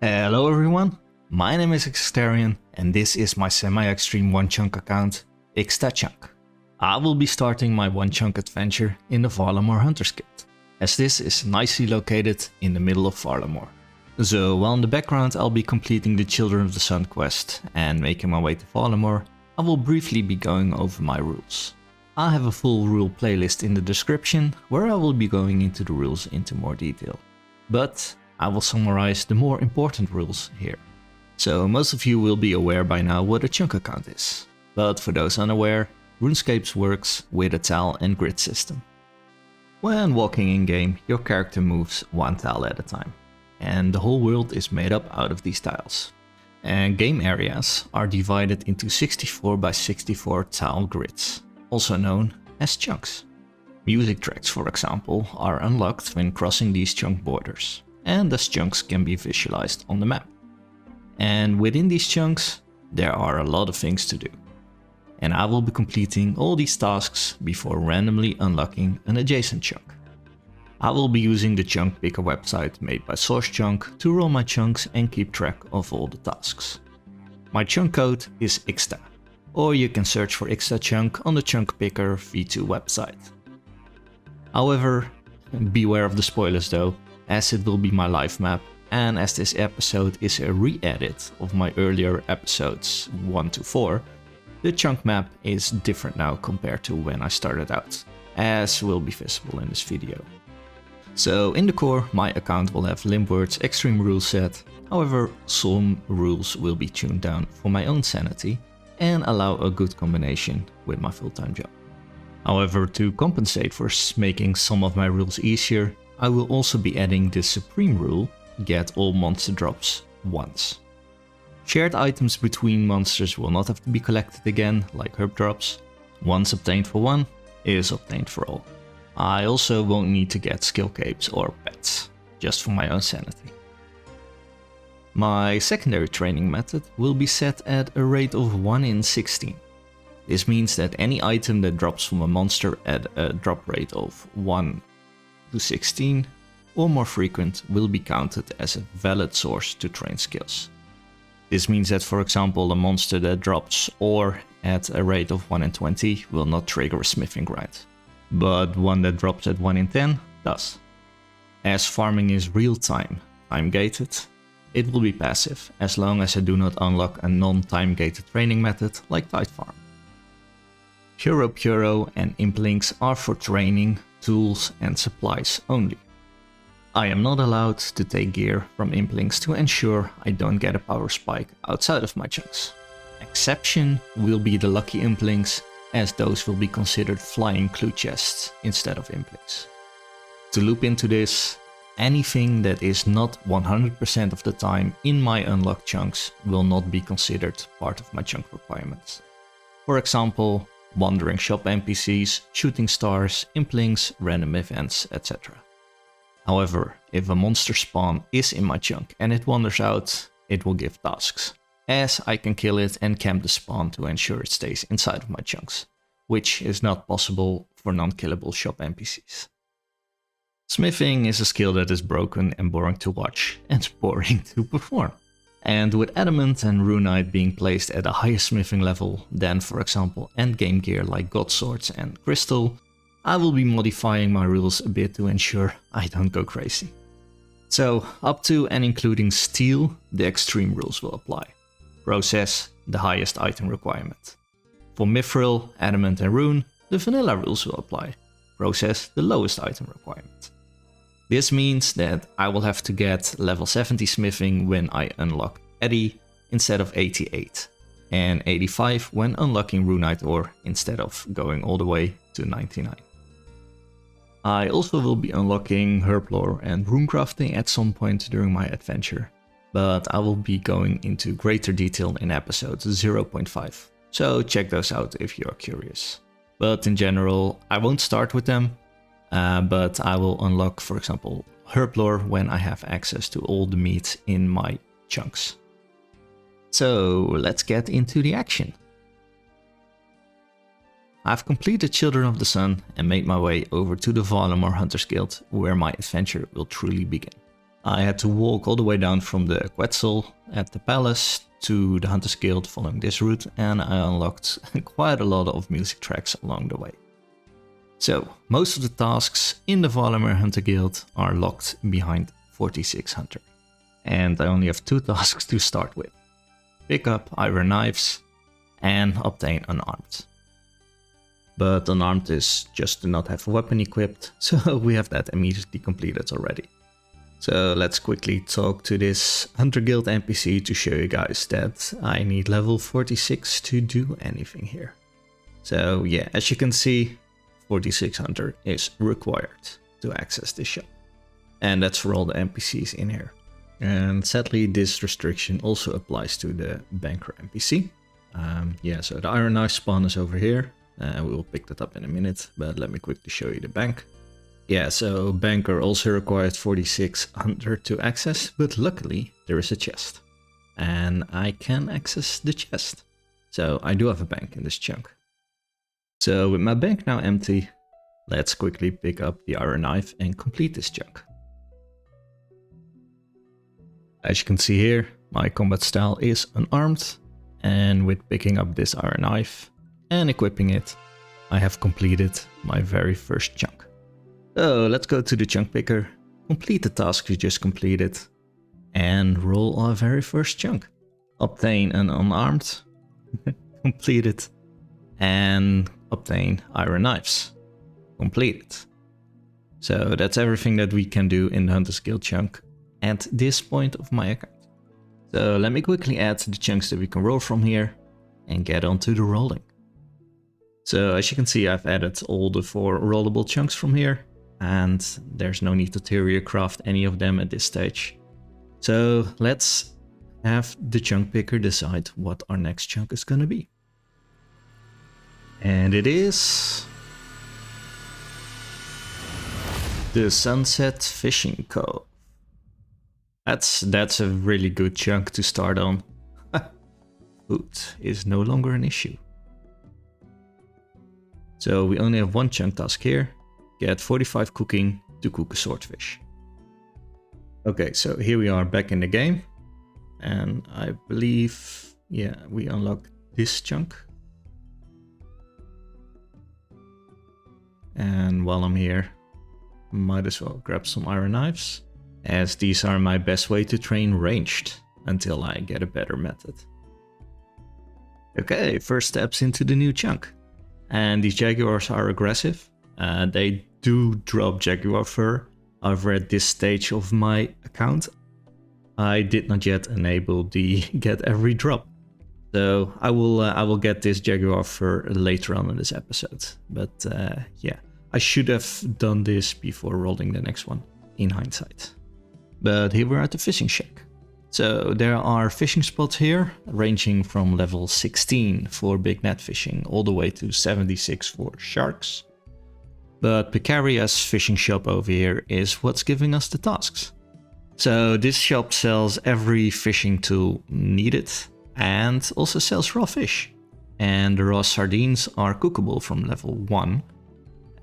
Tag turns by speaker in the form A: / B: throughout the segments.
A: Hello everyone, my name is Ixtarion and this is my semi-extreme one-chunk account, IxtaChunk. I will be starting my one-chunk adventure in the Varlamore Hunter's Guild, as this is nicely located in the middle of Varlamore. So while in the background I'll be completing the Children of the Sun quest and making my way to Varlamore, I will briefly be going over my rules. I have a full rule playlist in the description where I will be going into the rules into more detail. But I will summarize the more important rules here. So most of you will be aware by now what a chunk account is. But for those unaware, RuneScape works with a tile and grid system. When walking in game, your character moves one tile at a time. And the whole world is made up out of these tiles. And game areas are divided into 64 by 64 tile grids, also known as chunks. Music tracks, for example, are unlocked when crossing these chunk borders, and as chunks can be visualized on the map. And within these chunks, there are a lot of things to do. And I will be completing all these tasks before randomly unlocking an adjacent chunk. I will be using the chunk picker website made by SourceChunk to roll my chunks and keep track of all the tasks. My chunk code is Ixta, or you can search for IxtaChunk on the chunk picker v2 website. However, beware of the spoilers though, as it will be my live map, and as this episode is a re-edit of my earlier episodes 1 to 4, the chunk map is different now compared to when I started out, as will be visible in this video. So in the core, my account will have Limbword's extreme rule set, however some rules will be tuned down for my own sanity and allow a good combination with my full-time job. However, to compensate for making some of my rules easier, I will also be adding the supreme rule, get all monster drops once. Shared items between monsters will not have to be collected again, like herb drops. Once obtained for one is obtained for all. I also won't need to get skill capes or pets, just for my own sanity. My secondary training method will be set at a rate of 1 in 16. This means that any item that drops from a monster at a drop rate of 1 to 16 or more frequent will be counted as a valid source to train skills. This means that, for example, a monster that drops ore at a rate of 1 in 20 will not trigger a smithing grind, but one that drops at 1 in 10 does. As farming is real-time, time-gated, it will be passive as long as I do not unlock a non-time-gated training method like Tide Farm. Puro and Implinks are for training, tools and supplies only. I am not allowed to take gear from Implinks to ensure I don't get a power spike outside of my chunks. Exception will be the lucky Implinks, as those will be considered flying clue chests instead of Implinks. To loop into this, anything that is not 100% of the time in my unlocked chunks will not be considered part of my chunk requirements. For example, wandering shop NPCs, shooting stars, Implinks, random events, etc. However, if a monster spawn is in my chunk and it wanders out, it will give tasks, as I can kill it and camp the spawn to ensure it stays inside of my chunks, which is not possible for non-killable shop NPCs. Smithing is a skill that is broken and boring to watch and boring to perform. And with Adamant and Runite being placed at a higher smithing level than, for example, endgame gear like God Swords and Crystal, I will be modifying my rules a bit to ensure I don't go crazy. So, up to and including Steel, the extreme rules will apply. Process, the highest item requirement. For Mithril, Adamant and Rune, the vanilla rules will apply. Process, the lowest item requirement. This means that I will have to get level 70 smithing when I unlock 80 instead of 88, and 85 when unlocking Runite ore instead of going all the way to 99. I also will be unlocking Herblore and runecrafting at some point during my adventure, but I will be going into greater detail in episode 0.5, so check those out if you are curious. But in general, I won't start with them, but I will unlock, for example, Herblore when I have access to all the meat in my chunks. So let's get into the action. I've completed Children of the Sun and made my way over to the Varlamore Hunters Guild, where my adventure will truly begin. I had to walk all the way down from the Quetzal at the palace to the Hunters Guild following this route, and I unlocked quite a lot of music tracks along the way. So, most of the tasks in the Varlamore Hunter Guild are locked behind 46 Hunter. And I only have 2 tasks to start with. Pick up Iron Knives and obtain Unarmed. But Unarmed is just to not have a weapon equipped, so we have that immediately completed already. So let's quickly talk to this Hunter Guild NPC to show you guys that I need level 46 to do anything here. So yeah, as you can see, 46 Hunter is required to access this shop. And that's for all the NPCs in here. And sadly, this restriction also applies to the Banker NPC. So the Iron Knife spawn is over here. We will pick that up in a minute, but let me quickly show you the bank. Yeah, so Banker also required 46 Hunter to access, but luckily there is a chest. And I can access the chest. So I do have a bank in this chunk. So with my bank now empty, let's quickly pick up the Iron Knife and complete this chunk. As you can see here, my combat style is unarmed, and with picking up this Iron Knife and equipping it, I have completed my very first chunk. So let's go to the chunk picker, complete the task we just completed, and roll our very first chunk. Obtain an unarmed, complete it, and obtain Iron Knives, complete it. So that's everything that we can do in the Hunters Guild chunk at this point of my account. So let me quickly add the chunks that we can roll from here and get on to the rolling. So as you can see, I've added all the 4 rollable chunks from here, and there's no need to theory craft any of them at this stage. So let's have the chunk picker decide what our next chunk is gonna be. And it is the Sunset Fishing Cove. That's a really good chunk to start on. Food is no longer an issue. So we only have 1 chunk task here. Get 45 cooking to cook a swordfish. Okay, so here we are back in the game. And I believe, yeah, we unlock this chunk. And while I'm here, might as well grab some Iron Knives, as these are my best way to train ranged until I get a better method. Okay, first steps into the new chunk. And these jaguars are aggressive. They do drop jaguar fur. However, at this stage of my account, I did not yet enable the get every drop. So I will get this jaguar fur later on in this episode. But yeah, I should have done this before rolling the next one, in hindsight. But here we're at the fishing shack. So there are fishing spots here, ranging from level 16 for big net fishing all the way to 76 for sharks. But Picaria's fishing shop over here is what's giving us the tasks. So this shop sells every fishing tool needed and also sells raw fish. And the raw sardines are cookable from level 1.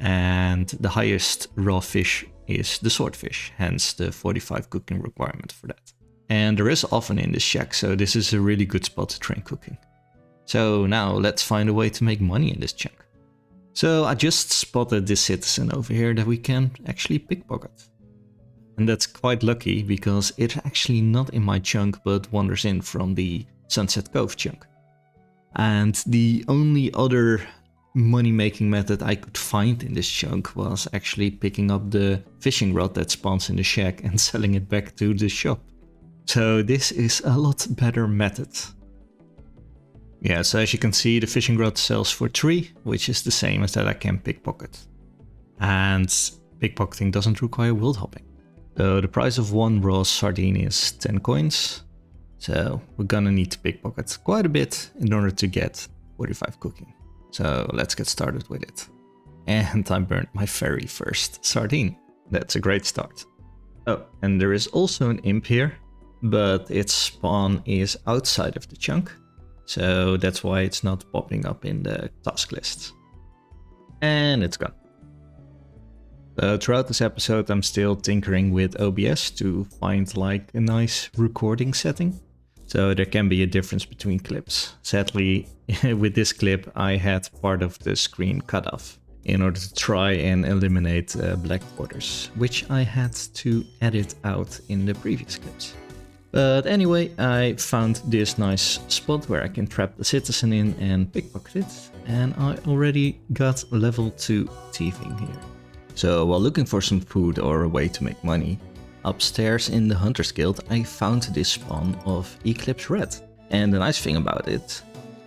A: And the highest raw fish is the swordfish, hence the 45 cooking requirement for that. And there is oven in this shack, so this is a really good spot to train cooking. So now let's find a way to make money in this chunk. So I just spotted this citizen over here that we can actually pickpocket. And that's quite lucky because it's actually not in my chunk but wanders in from the Sunset Cove chunk. And the only other money-making method I could find in this chunk was actually picking up the fishing rod that spawns in the shack and selling it back to the shop. So this is a lot better method. Yeah, so as you can see, the fishing rod sells for 3, which is the same as that I can pickpocket. And pickpocketing doesn't require world hopping. So the price of 1 raw sardine is 10 coins. So we're gonna need to pickpocket quite a bit in order to get 45 cooking. So let's get started with it. And I burned my very first sardine. That's a great start. Oh, and there is also an imp here, but its spawn is outside of the chunk. So that's why it's not popping up in the task list. And it's gone. Throughout this episode I'm still tinkering with OBS to find like a nice recording setting. So there can be a difference between clips. Sadly, with this clip I had part of the screen cut off in order to try and eliminate black borders, which I had to edit out in the previous clips. But anyway, I found this nice spot where I can trap the citizen in and pickpocket it, and I already got level 2 thieving here. So while looking for some food or a way to make money, upstairs in the Hunters Guild I found this spawn of Eclipse Red. And the nice thing about it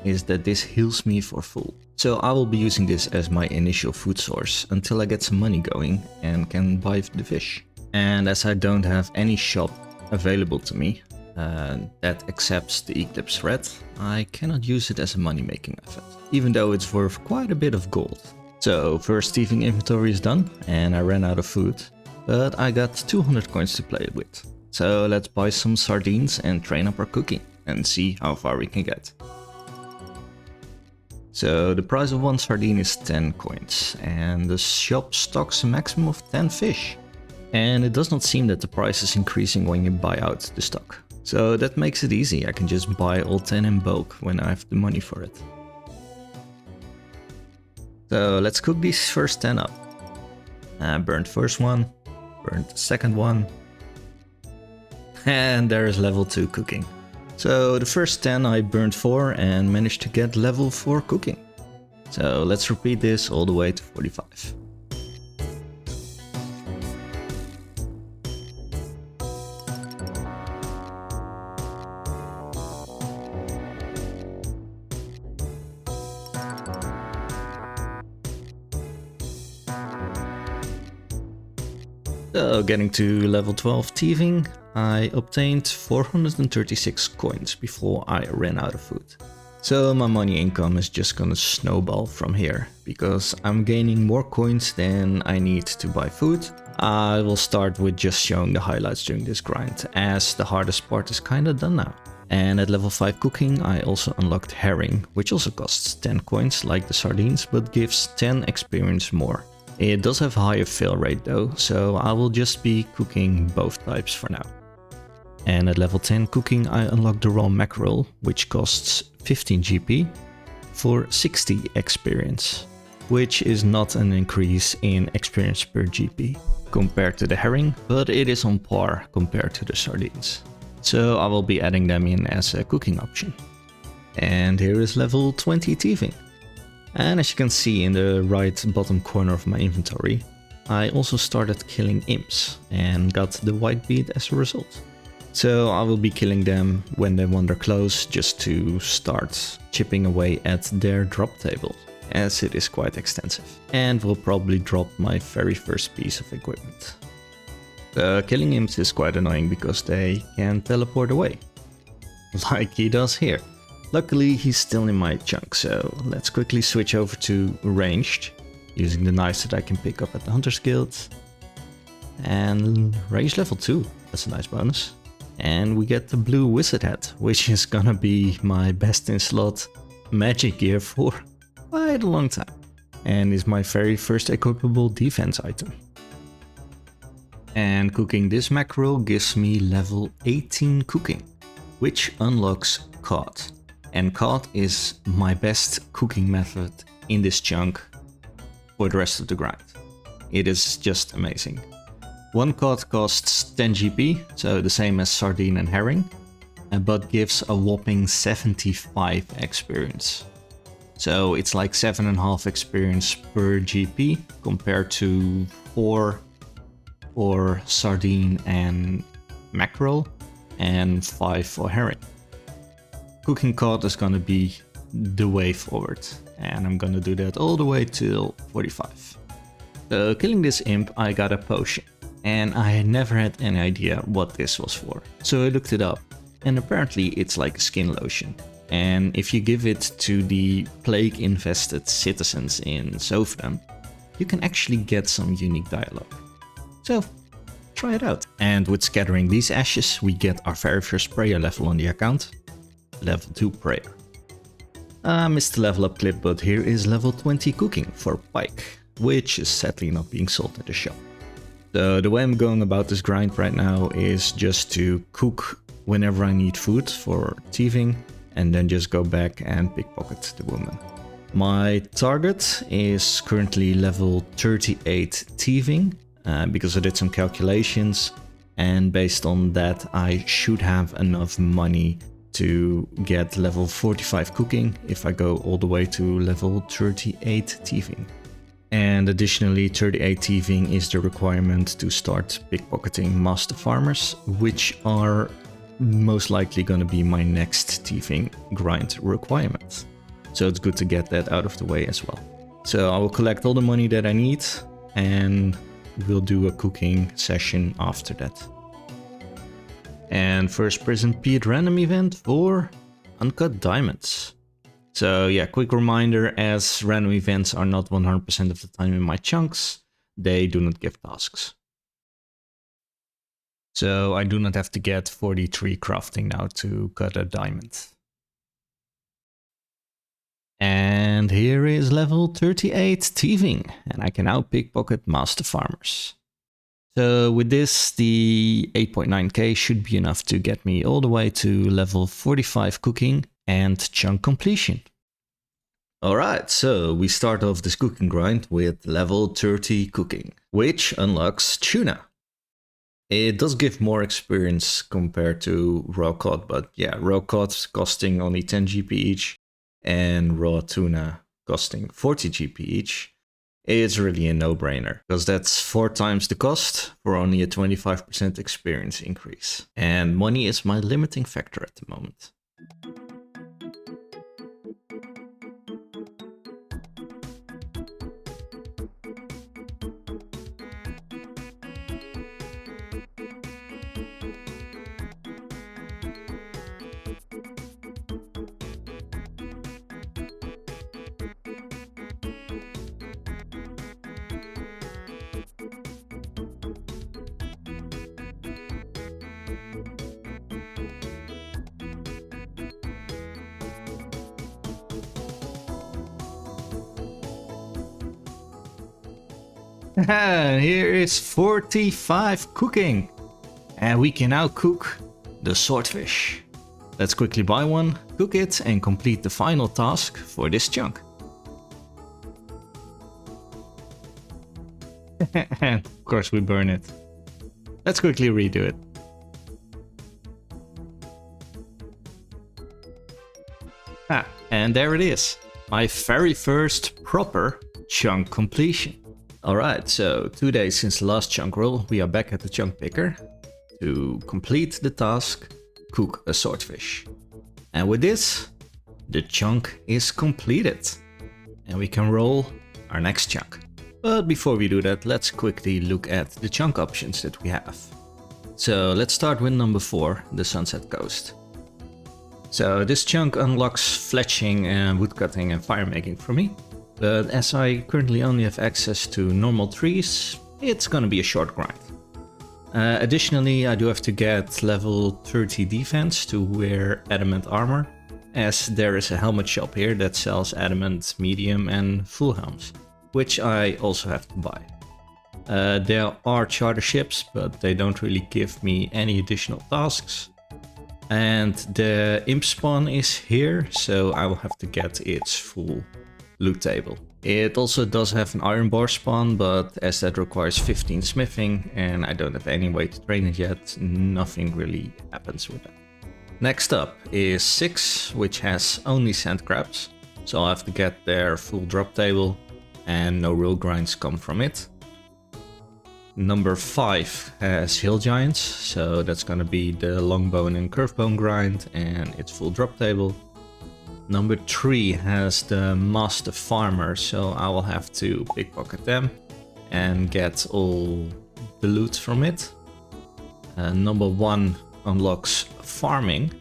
A: is that this heals me for full. So I will be using this as my initial food source until I get some money going and can buy the fish. And as I don't have any shop available to me that accepts the Eclipse Red, I cannot use it as a money making method, even though it's worth quite a bit of gold. So first thieving inventory is done and I ran out of food, but I got 200 coins to play with. So let's buy some sardines and train up our cooking and see how far we can get. So the price of one sardine is 10 coins and the shop stocks a maximum of 10 fish. And it does not seem that the price is increasing when you buy out the stock. So that makes it easy, I can just buy all 10 in bulk when I have the money for it. So let's cook these first 10 up. Burnt first one, burnt second one. And there is level 2 cooking. So the first 10 I burned 4 and managed to get level 4 cooking. So let's repeat this all the way to 45. So getting to level 12 thieving, I obtained 436 coins before I ran out of food. So my money income is just gonna snowball from here, because I'm gaining more coins than I need to buy food. I will start with just showing the highlights during this grind, as the hardest part is kinda done now. And at level 5 cooking I also unlocked herring, which also costs 10 coins like the sardines, but gives 10 experience more. It does have a higher fail rate though, so I will just be cooking both types for now. And at level 10 cooking I unlocked the raw mackerel, which costs 15 GP for 60 experience, which is not an increase in experience per GP compared to the herring, but it is on par compared to the sardines. So I will be adding them in as a cooking option. And here is level 20 thieving. And as you can see in the right bottom corner of my inventory, I also started killing imps and got the white bead as a result. So I will be killing them when they wander close, just to start chipping away at their drop table, as it is quite extensive. And will probably drop my very first piece of equipment. Killing imps is quite annoying because they can teleport away, like he does here. Luckily he's still in my chunk, so let's quickly switch over to ranged, using the knives that I can pick up at the Hunters Guild. And range level 2, that's a nice bonus. And we get the blue wizard hat, which is gonna be my best in slot magic gear for quite a long time. And is my very first equipable defense item. And cooking this mackerel gives me level 18 cooking, which unlocks cod. And cod is my best cooking method in this chunk for the rest of the grind. It is just amazing. One cod costs 10 GP, so the same as sardine and herring, but gives a whopping 75 experience. So it's like 7.5 experience per GP compared to 4 for sardine and mackerel and 5 for herring. Cooking cod is gonna be the way forward, and I'm gonna do that all the way till 45. Killing this imp I got a potion, and I had never had any idea what this was for. So I looked it up, and apparently it's like a skin lotion. And if you give it to the plague infested citizens in Sofram, you can actually get some unique dialogue. So try it out. And with scattering these ashes we get our very first prayer level on the account. Level 2 prayer. I missed the level up clip, but here is level 20 cooking for pike. which is sadly not being sold at the shop. So the way I'm going about this grind right now is just to cook whenever I need food for thieving, and then just go back and pickpocket the woman. My target is currently level 38 thieving, because I did some calculations, and based on that I should have enough money to get level 45 cooking if I go all the way to level 38 thieving. And additionally, 38 thieving is the requirement to start pickpocketing master farmers, which are most likely going to be my next thieving grind requirement. So it's good to get that out of the way as well. So I will collect all the money that I need and we'll do a cooking session after that. And first prison Pete random event for uncut diamonds. So yeah, quick reminder, as random events are not 100% of the time in my chunks, they do not give tasks. So I do not have to get 43 crafting now to cut a diamond. And here is level 38 thieving, and I can now pickpocket master farmers. So with this, the 8.9k should be enough to get me all the way to level 45 cooking and chunk completion. Alright, so we start off this cooking grind with level 30 cooking, which unlocks tuna. It does give more experience compared to raw cod, but yeah, raw cod costing only 10 GP each and raw tuna costing 40 GP each. It's really a no-brainer, because that's 4 times the cost for only a 25% experience increase. And money is my limiting factor at the moment. Here is 45 cooking, and we can now cook the swordfish. Let's quickly buy one, cook it, and complete the final task for this chunk. And of course we burn it. Let's quickly redo it. And there it is, my very first proper chunk completion. Alright, so 2 days since the last chunk roll, we are back at the chunk picker to complete the task, cook a swordfish. And with this, the chunk is completed. And we can roll our next chunk. But before we do that, let's quickly look at the chunk options that we have. So let's start with number 4, the Sunset Coast. So this chunk unlocks fletching and woodcutting and fire making for me. But as I currently only have access to normal trees, it's gonna be a short grind. Additionally, I do have to get level 30 defense to wear adamant armor, as there is a helmet shop here that sells adamant, medium and full helms, which I also have to buy. There are charter ships, but they don't really give me any additional tasks. And the imp spawn is here, so I will have to get its full loot table. It also does have an iron bar spawn, but as that requires 15 smithing and I don't have any way to train it yet, nothing really happens with that. Next up is 6, which has only sand crabs, so I'll have to get their full drop table and no real grinds come from it. Number 5 has hill giants, so that's gonna be the longbone and curvebone grind and its full drop table. Number 3 has the master farmer, so I will have to pickpocket them and get all the loot from it. Number 1 unlocks farming,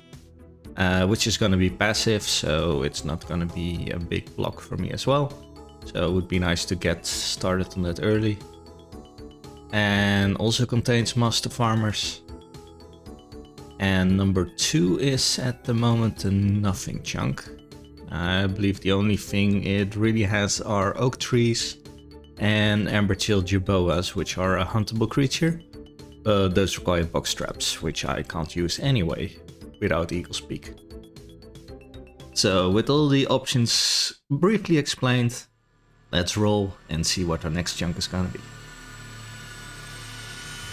A: which is going to be passive, so it's not going to be a big block for me as well. So it would be nice to get started on that early. And also contains master farmers. And number 2 is at the moment a nothing chunk. I believe the only thing it really has are oak trees and Amber-tailed jerboas, which are a huntable creature. Those require box traps, which I can't use anyway without Eagle's Beak. So with all the options briefly explained, let's roll and see what our next chunk is gonna be.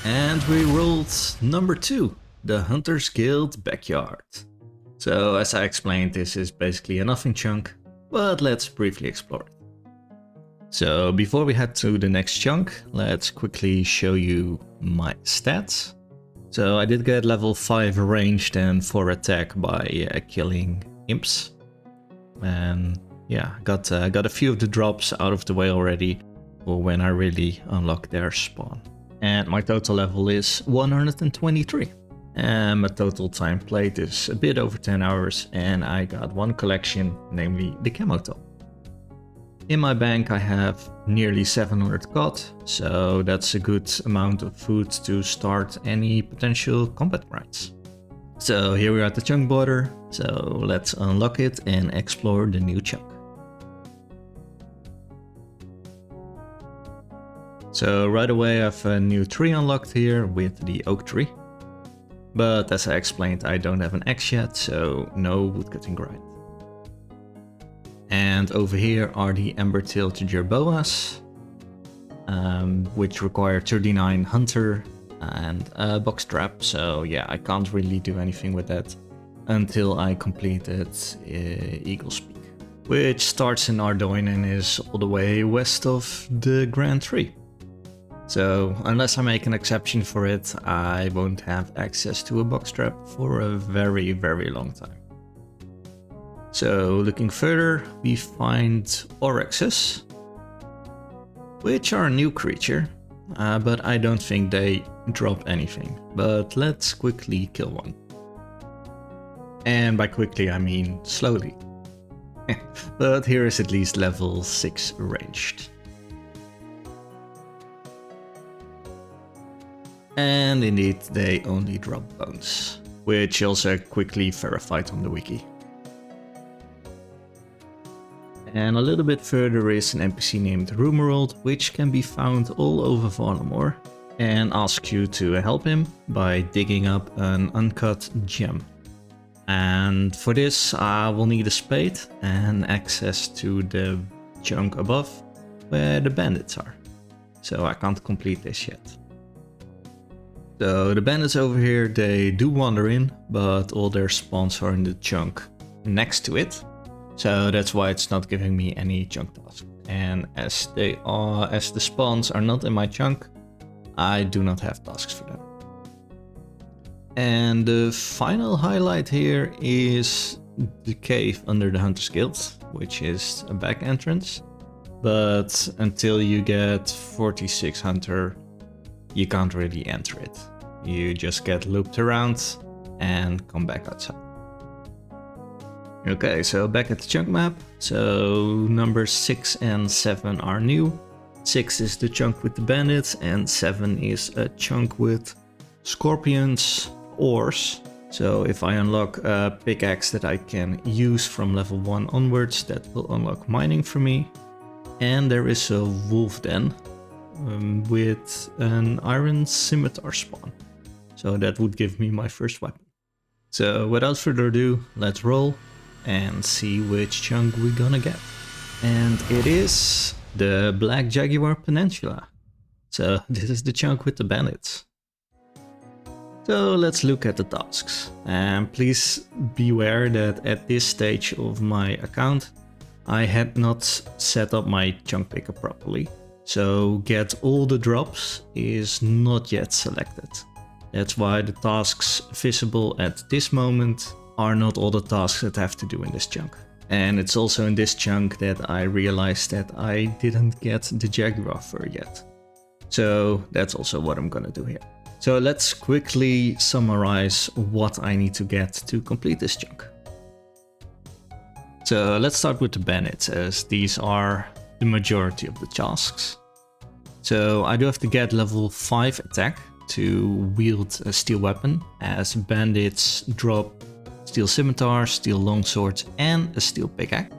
A: And we rolled number 2, the Hunter's Guild Backyard. So as I explained, this is basically a nothing chunk, but let's briefly explore it. So before we head to the next chunk, let's quickly show you my stats. So I did get level 5 ranged and 4 attack by killing imps. And yeah, got a few of the drops out of the way already for when I really unlock their spawn. And my total level is 123. And my total time played is a bit over 10 hours, and I got one collection, namely the camo top. In my bank I have nearly 700 COD, so that's a good amount of food to start any potential combat grinds. So here we are at the chunk border, so let's unlock it and explore the new chunk. So right away I have a new tree unlocked here with the oak tree. But as I explained, I don't have an axe yet, so no woodcutting grind. And over here are the Amber-tailed jerboas, which require 39 hunter and a box trap. So yeah, I can't really do anything with that until I completed Eagle's Beak, which starts in Ardoin and is all the way west of the Grand Tree. So unless I make an exception for it, I won't have access to a box trap for a very, very long time. So looking further, we find Oryxes, which are a new creature, but I don't think they drop anything. But let's quickly kill one. And by quickly I mean slowly. But here is at least level 6 ranged. And indeed, they only drop bones, which also quickly verified on the wiki. And a little bit further is an NPC named Rumourald, which can be found all over Varlamore, and asks you to help him by digging up an uncut gem. And for this I will need a spade and access to the chunk above where the bandits are. So I can't complete this yet. So the bandits over here, they do wander in, but all their spawns are in the chunk next to it. So that's why it's not giving me any chunk tasks. And as the spawns are not in my chunk, I do not have tasks for them. And the final highlight here is the cave under the Hunter's Guild, which is a back entrance. But until you get 46 hunter, you can't really enter it. You just get looped around and come back outside. Okay, so back at the chunk map. So numbers 6 and 7 are new. 6 is the chunk with the bandits and 7 is a chunk with scorpions, ores. So if I unlock a pickaxe that I can use from level 1 onwards, that will unlock mining for me. And there is a wolf den with an iron scimitar spawn. So that would give me my first weapon. So without further ado, let's roll and see which chunk we're gonna get. And it is the Black Jaguar Peninsula. So this is the chunk with the bandits. So let's look at the tasks. And please beware that at this stage of my account, I had not set up my chunk picker properly. So get all the drops is not yet selected. That's why the tasks visible at this moment are not all the tasks that I have to do in this chunk. And it's also in this chunk that I realized that I didn't get the Jaguar fur yet. So that's also what I'm gonna do here. So let's quickly summarize what I need to get to complete this chunk. So let's start with the bandits, as these are the majority of the tasks. So I do have to get level 5 attack to wield a steel weapon, as bandits drop steel scimitar, steel longsword and a steel pickaxe.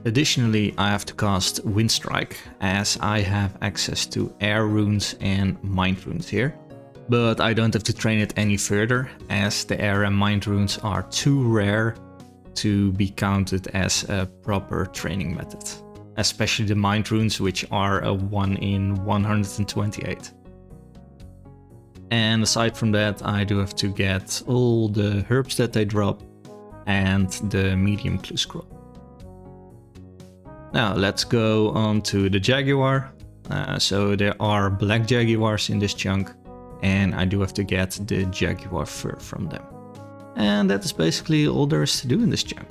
A: Additionally, I have to cast Windstrike, as I have access to air runes and mind runes here. But I don't have to train it any further, as the air and mind runes are too rare to be counted as a proper training method. Especially the mind runes, which are a 1 in 128. And aside from that, I do have to get all the herbs that they drop and the medium clue scroll. Now let's go on to the Jaguar. So there are black Jaguars in this chunk, and I do have to get the Jaguar fur from them. And that is basically all there is to do in this chunk.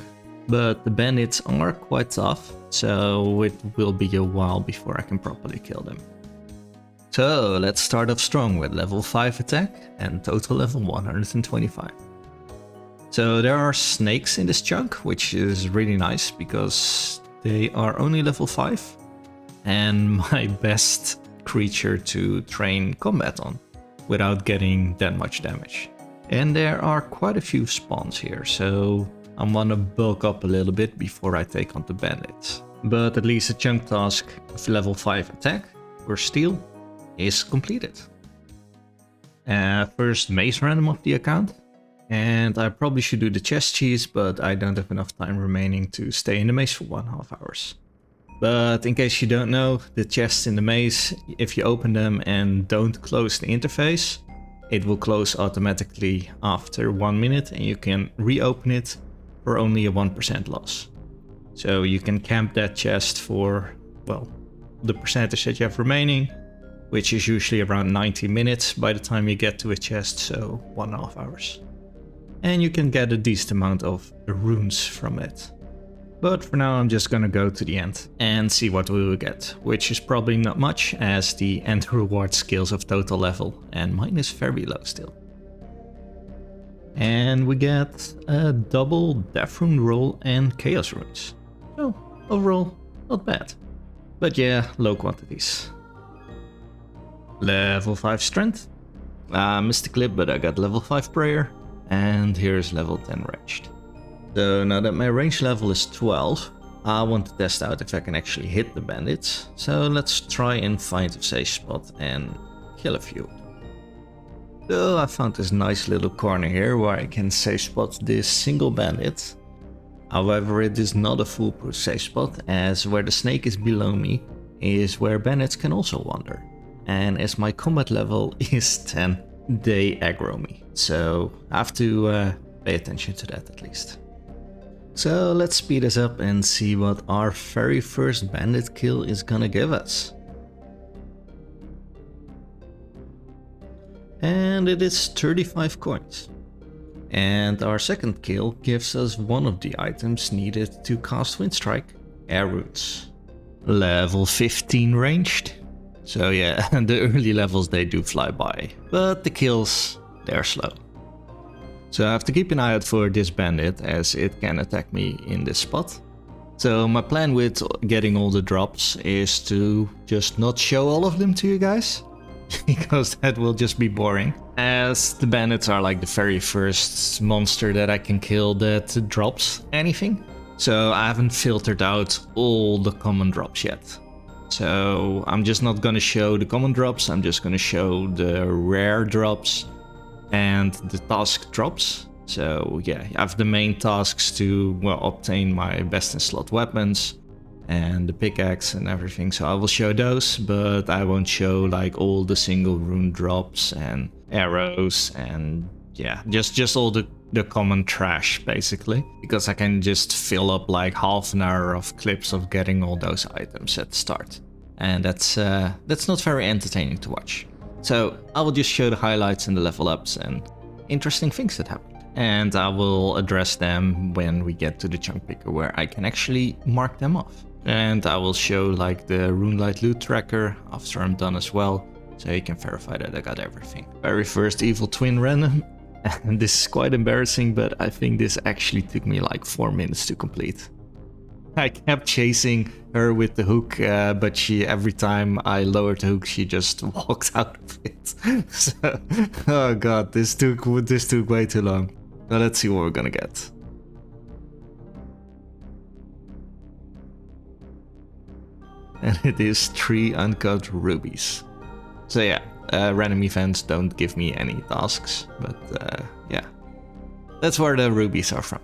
A: But the bandits are quite tough, so it will be a while before I can properly kill them. So let's start off strong with level 5 attack and total level 125. So there are snakes in this chunk, which is really nice because they are only level 5 and my best creature to train combat on without getting that much damage. And there are quite a few spawns here, so I want to bulk up a little bit before I take on the bandits. But at least the chunk task of level 5 attack for steel is completed. First maze random of the account. And I probably should do the chest cheese, but I don't have enough time remaining to stay in the maze for 1.5 hours. But in case you don't know, the chests in the maze, if you open them and don't close the interface, it will close automatically after 1 minute and you can reopen it for only a 1% loss. So you can camp that chest for, well, the percentage that you have remaining, which is usually around 90 minutes by the time you get to a chest, so 1.5 hours. And you can get a decent amount of runes from it. But for now I'm just gonna go to the end and see what we will get, which is probably not much as the end reward scales of total level, and mine is very low still. And we get a double death rune roll and chaos runes. So overall, not bad. But yeah, low quantities. Level 5 strength. I missed the clip, but I got level 5 prayer. And here's level 10 ranged. So now that my range level is 12, I want to test out if I can actually hit the bandits. So let's try and find a safe spot and kill a few. So I found this nice little corner here where I can safe spot this single bandit. However, it is not a foolproof safe spot, as where the snake is below me is where bandits can also wander. And as my combat level is 10, they aggro me. So I have to pay attention to that at least. So let's speed this up and see what our very first bandit kill is gonna give us. And it is 35 coins. And our second kill gives us one of the items needed to cast Windstrike, air roots. Level 15 ranged. So yeah, the early levels they do fly by, but the kills, they're slow. So I have to keep an eye out for this bandit as it can attack me in this spot. So my plan with getting all the drops is to just not show all of them to you guys, because that will just be boring. As the bandits are like the very first monster that I can kill that drops anything. So I haven't filtered out all the common drops yet. So I'm just not gonna show the common drops, I'm just gonna show the rare drops and the task drops. So yeah, I have the main tasks to, well, obtain my best in slot weapons and the pickaxe and everything, so I will show those, but I won't show like all the single rune drops and arrows and yeah, just all the common trash basically, because I can just fill up like half an hour of clips of getting all those items at the start, and that's not very entertaining to watch. So I will just show the highlights and the level ups and interesting things that happen, and I will address them when we get to the chunk picker where I can actually mark them off. And I will show like the RuneLight loot tracker after I'm done as well, so you can verify that I got everything. Very first evil twin random. And this is quite embarrassing, but I think this actually took me like 4 minutes to complete. I kept chasing her with the hook, but she, every time I lowered the hook, she just walked out of it. So, oh god, this took way too long. Now let's see what we're gonna get. and it is 3 uncut rubies. So yeah, random events don't give me any tasks, but yeah. That's where the rubies are from.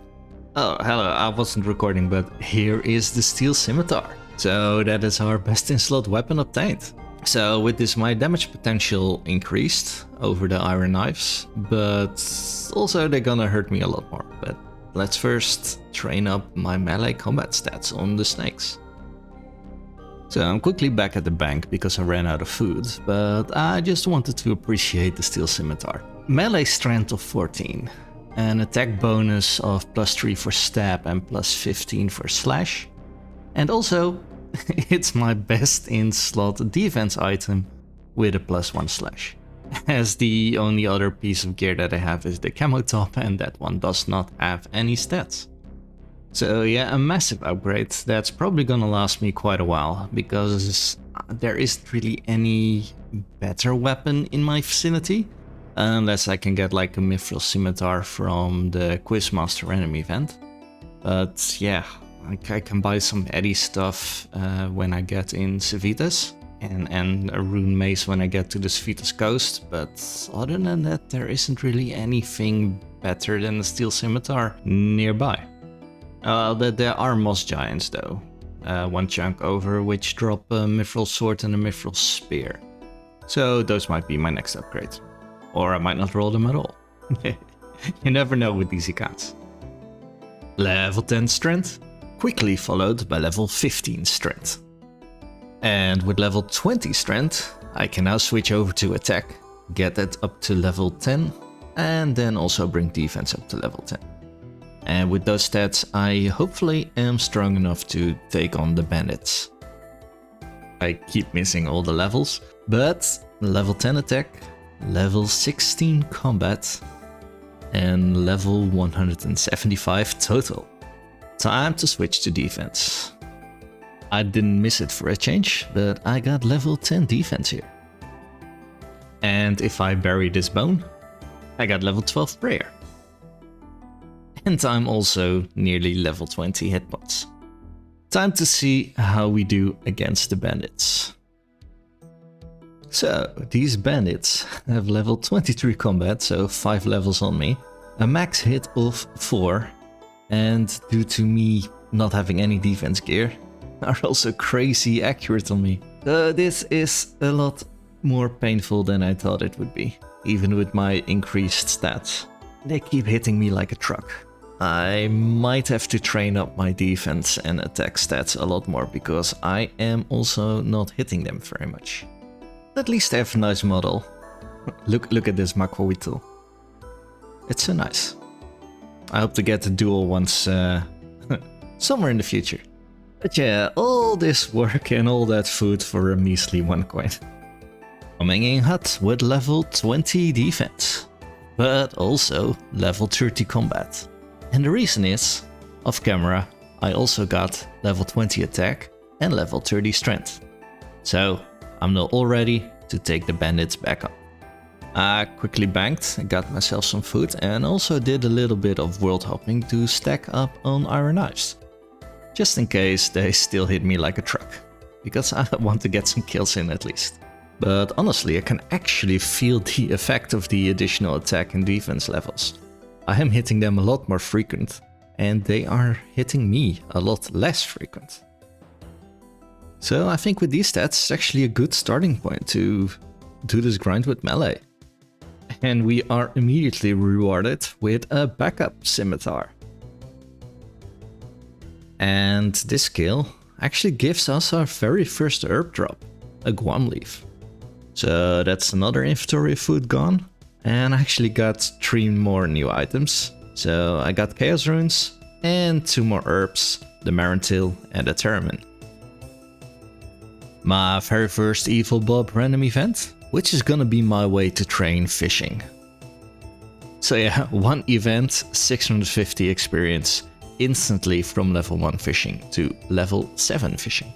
A: Oh, hello, I wasn't recording, but here is the steel scimitar. So that is our best in slot weapon obtained. So with this my damage potential increased over the iron knives, but also they're gonna hurt me a lot more. But let's first train up my melee combat stats on the snakes. So I'm quickly back at the bank because I ran out of food, but I just wanted to appreciate the steel scimitar. Melee strength of 14, an attack bonus of +3 for stab and +15 for slash, and also it's my best in slot defense item with a +1 slash. As the only other piece of gear that I have is the camo top, and that one does not have any stats. So yeah, a massive upgrade that's probably gonna last me quite a while, because there isn't really any better weapon in my vicinity, unless I can get like a mithril scimitar from the Quizmaster enemy event. But yeah, I can buy some Eddie stuff when I get in Civitas, and a rune mace when I get to the Civitas coast, but other than that there isn't really anything better than the steel scimitar nearby. There are moss giants though, one chunk over, which drop a mithril sword and a mithril spear. So those might be my next upgrade. Or I might not roll them at all. You never know with these accounts. Level 10 strength, quickly followed by level 15 strength. And with level 20 strength, I can now switch over to attack, get it up to level 10, and then also bring defense up to level 10. And with those stats, I hopefully am strong enough to take on the bandits. I keep missing all the levels, but level 10 attack, level 16 combat, and level 175 total. Time to switch to defense. I didn't miss it for a change, but I got level 10 defense here. And if I bury this bone, I got level 12 prayer. And I'm also nearly level 20 hit points. Time to see how we do against the bandits. So, these bandits have level 23 combat, so 5 levels on me, a max hit of 4, and due to me not having any defense gear, are also crazy accurate on me. So this is a lot more painful than I thought it would be, even with my increased stats. They keep hitting me like a truck. I might have to train up my defense and attack stats a lot more, because I am also not hitting them very much. At least I have a nice model. Look at this Makwawitul. It's so nice. I hope to get the dual ones somewhere in the future. But yeah, all this work and all that food for a measly 1 coin. Coming in hot with level 20 defense, but also level 30 combat. And the reason is, off camera, I also got level 20 attack and level 30 strength. So I'm now all ready to take the bandits back up. I quickly banked, got myself some food, and also did a little bit of world hopping to stack up on iron knives. Just in case they still hit me like a truck, because I want to get some kills in at least. But honestly, I can actually feel the effect of the additional attack and defense levels. I am hitting them a lot more frequent, and they are hitting me a lot less frequent. So I think with these stats, it's actually a good starting point to do this grind with melee. And we are immediately rewarded with a backup scimitar. And this skill actually gives us our very first herb drop, a guam leaf. So that's another inventory food gone. And I actually got 3 more new items. So I got chaos runes and 2 more herbs, the Marantil and the Theremin. My very first Evil Bob random event, which is gonna be my way to train fishing. So yeah, 1 event, 650 experience, instantly from level 1 fishing to level 7 fishing.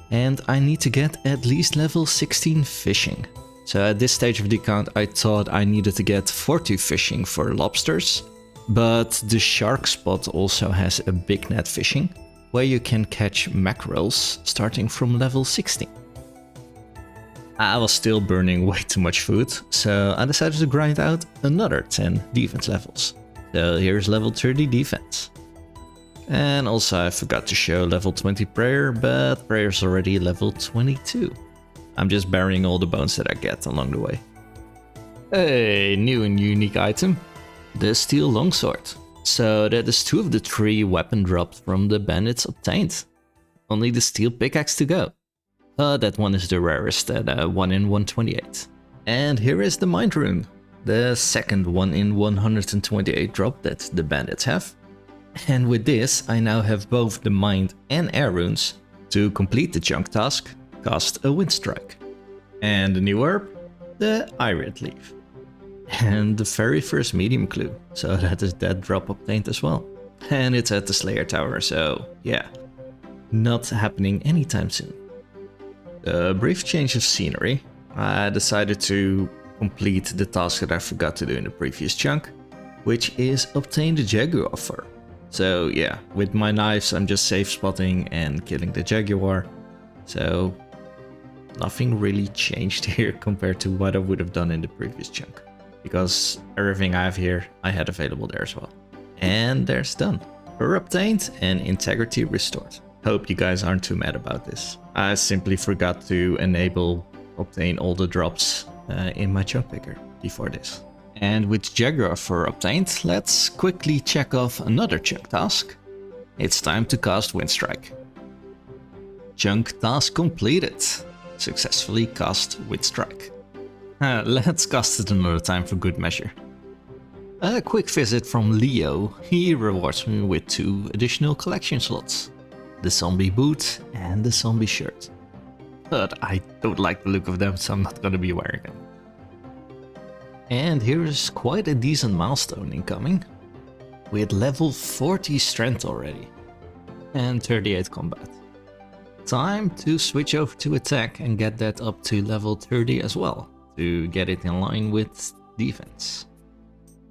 A: And I need to get at least level 16 fishing. So at this stage of the account I thought I needed to get 40 fishing for lobsters, but the shark spot also has a big net fishing. where you can catch mackerels starting from level 16. I was still burning way too much food, so I decided to grind out another 10 defense levels. So here's level 30 defense. And also I forgot to show level 20 prayer, but prayer's already level 22. I'm just burying all the bones that I get along the way. A new and unique item, the steel longsword. So that is 2 of the 3 weapon drops from the bandits obtained. Only the steel pickaxe to go. That one is the rarest at 1 in 128. And here is the mind rune, the second 1 in 128 drop that the bandits have. And with this I now have both the mind and air runes to complete the chunk task, cast a wind strike. And the new herb, the iron leaf. And the very first medium clue, so that is that drop obtained as well. And it's at the Slayer Tower, so yeah, not happening anytime soon. A brief change of scenery. I decided to complete the task that I forgot to do in the previous chunk, which is obtain the Jaguar fur. So yeah, with my knives I'm just safe spotting and killing the Jaguar. So nothing really changed here compared to what I would have done in the previous chunk, because everything I have here I had available there as well. And there's done. Fur obtained and integrity restored. Hope you guys aren't too mad about this. I simply forgot to obtain all the drops in my chunk picker before this. And with Jaguar fur obtained, let's quickly check off another chunk task. It's time to cast Wind Strike. Chunk task completed. Successfully cast Wind Strike. Let's cast it another time for good measure. A quick visit from Leo. He rewards me with 2 additional collection slots. The zombie boot and the zombie shirt. But I don't like the look of them, so I'm not gonna be wearing them. And here's quite a decent milestone incoming, with level 40 strength already, and 38 combat. Time to switch over to attack and get that up to level 30 as well, to get it in line with defense.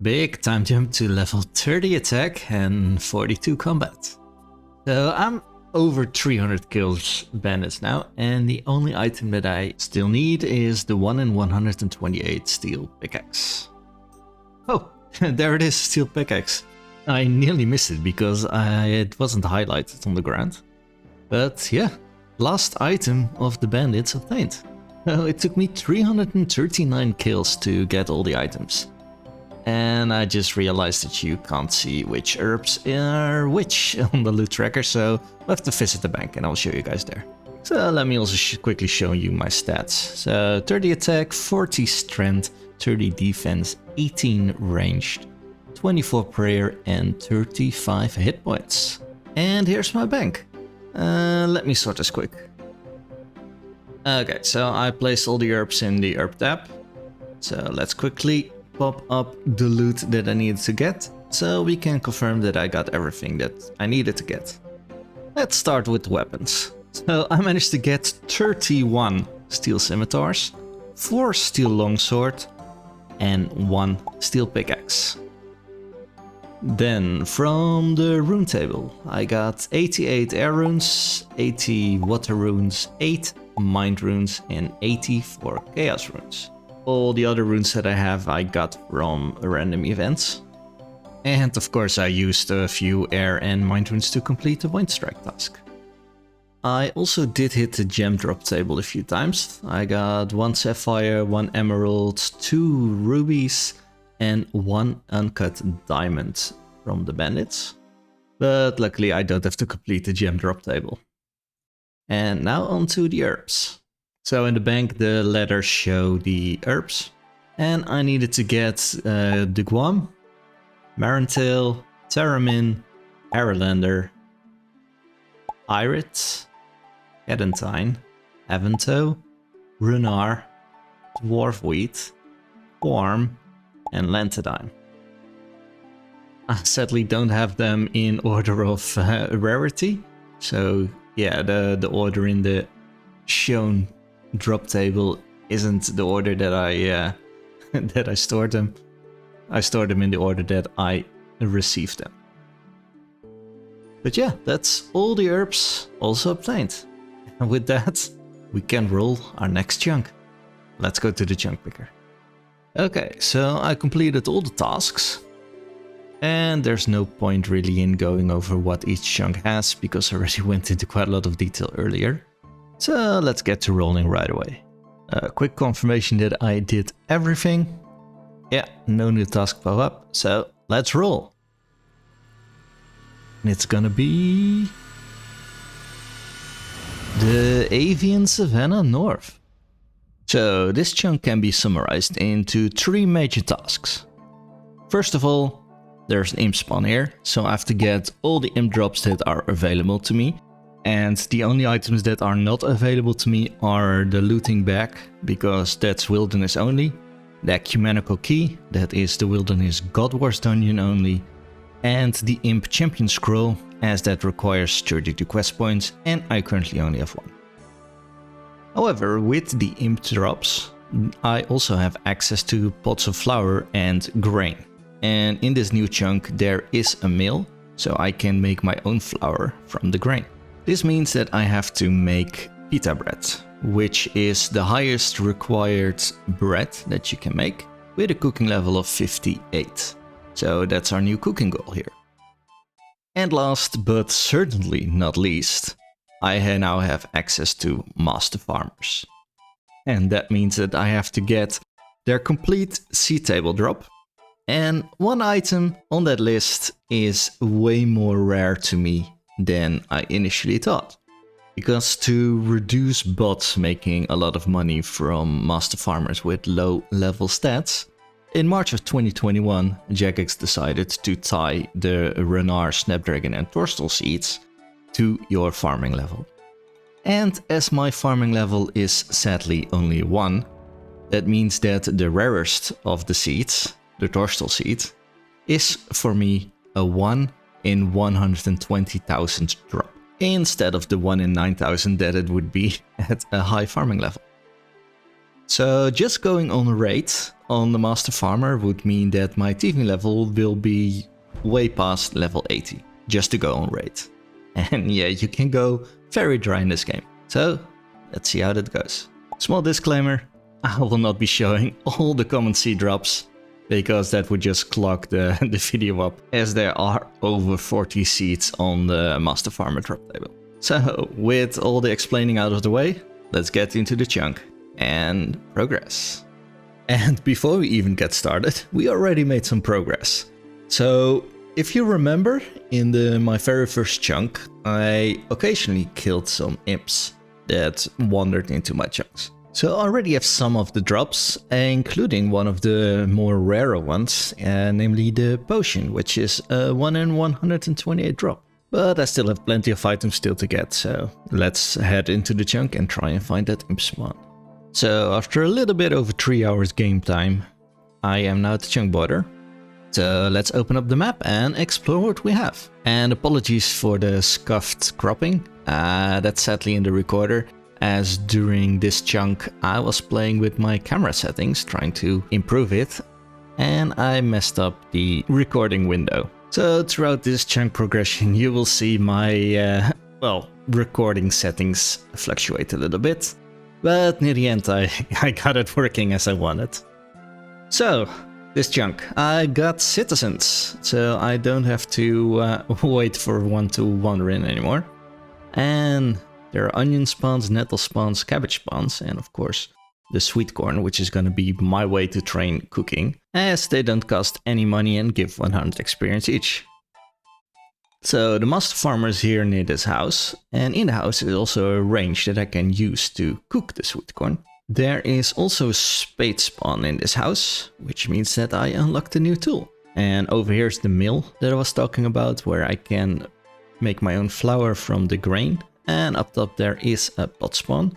A: Big time jump to level 30 attack and 42 combat. So I'm over 300 kills bandits now, and the only item that I still need is the 1 in 128 steel pickaxe. Oh, there it is, steel pickaxe. I nearly missed it because it wasn't highlighted on the ground. But yeah, last item of the bandits obtained. It took me 339 kills to get all the items. And I just realized that you can't see which herbs are which on the loot tracker, so I'll have to visit the bank and I'll show you guys there. So let me also quickly show you my stats. So 30 attack, 40 strength, 30 defense, 18 ranged, 24 prayer and 35 hit points. And here's my bank. Let me sort this quick. Okay, so I placed all the herbs in the herb tab. So let's quickly pop up the loot that I needed to get, so we can confirm that I got everything that I needed to get. Let's start with weapons. So I managed to get 31 steel scimitars, 4 steel longsword, and 1 steel pickaxe. Then from the rune table, I got 88 air runes, 80 water runes, 8 mind runes, and 84 chaos runes. All the other runes that I have I got from random events. And of course I used a few air and mind runes to complete the wind strike task. I also did hit the gem drop table a few times. I got 1 sapphire, 1 emerald, 2 rubies and 1 uncut diamond from the bandits. But luckily I don't have to complete the gem drop table. And now on to the herbs. So in the bank the letters show the herbs, and I needed to get the Guam, Marintail, Terramin, Aralander, Irit, Cadentine, Avanto, Runar, Dwarf Wheat, Worm, and Lantadine. I sadly don't have them in order of rarity, so yeah, the order in the shown drop table isn't the order that I that I stored them. I stored them in the order that I received them. But yeah, that's all the herbs also obtained. And with that, we can roll our next chunk. Let's go to the chunk picker. Okay, so I completed all the tasks. And there's no point really in going over what each chunk has, because I already went into quite a lot of detail earlier. So let's get to rolling right away. A quick confirmation that I did everything. Yeah, no new task pop up, so let's roll. And it's gonna be the Avian Savannah North. So this chunk can be summarized into 3 major tasks. First of all, there's an imp spawn here, so I have to get all the imp drops that are available to me. And the only items that are not available to me are the looting bag, because that's wilderness only, the ecumenical key, that is the wilderness God Wars dungeon only, and the imp champion scroll, as that requires 32 quest points and I currently only have 1. However, with the imp drops, I also have access to pots of flour and grain. And in this new chunk there is a mill, so I can make my own flour from the grain. This means that I have to make pita bread, which is the highest required bread that you can make, with a cooking level of 58. So that's our new cooking goal here. And last but certainly not least, I now have access to master farmers. And that means that I have to get their complete seed table drop. And one item on that list is way more rare to me than I initially thought. Because to reduce bots making a lot of money from master farmers with low level stats, in March of 2021, Jagex decided to tie the Renar, Snapdragon and Torstal seeds to your farming level. And as my farming level is sadly only 1, that means that the rarest of the seeds, the Torstal seed, is for me a 1 in 120,000 drop, instead of the 1 in 9,000 that it would be at a high farming level. So just going on raid on the Master Farmer would mean that my thieving level will be way past level 80, just to go on raid. And yeah, you can go very dry in this game. So let's see how that goes. Small disclaimer, I will not be showing all the common seed drops, because that would just clog the video up, as there are over 40 seeds on the Master Farmer drop table. So with all the explaining out of the way, let's get into the chunk and progress. And before we even get started, we already made some progress. So if you remember, in my very first chunk, I occasionally killed some imps that wandered into my chunks. So I already have some of the drops, including one of the more rarer ones, namely the potion, which is a 1 in 128 drop. But I still have plenty of items still to get, so let's head into the chunk and try and find that imp spawn. So after a little bit over 3 hours game time, I am now at the chunk border. So let's open up the map and explore what we have. And apologies for the scuffed cropping, that's sadly in the recorder, as during this chunk I was playing with my camera settings, trying to improve it, and I messed up the recording window. So throughout this chunk progression you will see my, recording settings fluctuate a little bit. But near the end I got it working as I wanted. So, this chunk, I got citizens, so I don't have to wait for one to wander in anymore. And there are onion spawns, nettle spawns, cabbage spawns, and of course the sweet corn, which is gonna be my way to train cooking, as they don't cost any money and give 100 experience each. So the master farmer is here near this house, and in the house is also a range that I can use to cook the sweet corn. There is also a spade spawn in this house, which means that I unlocked a new tool. And over here is the mill that I was talking about, where I can make my own flour from the grain, and up top there is a pot spawn.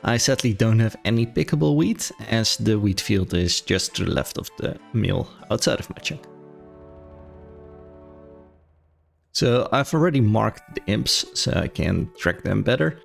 A: I sadly don't have any pickable wheat, as the wheat field is just to the left of the mill outside of my chunk. So I've already marked the imps, so I can track them better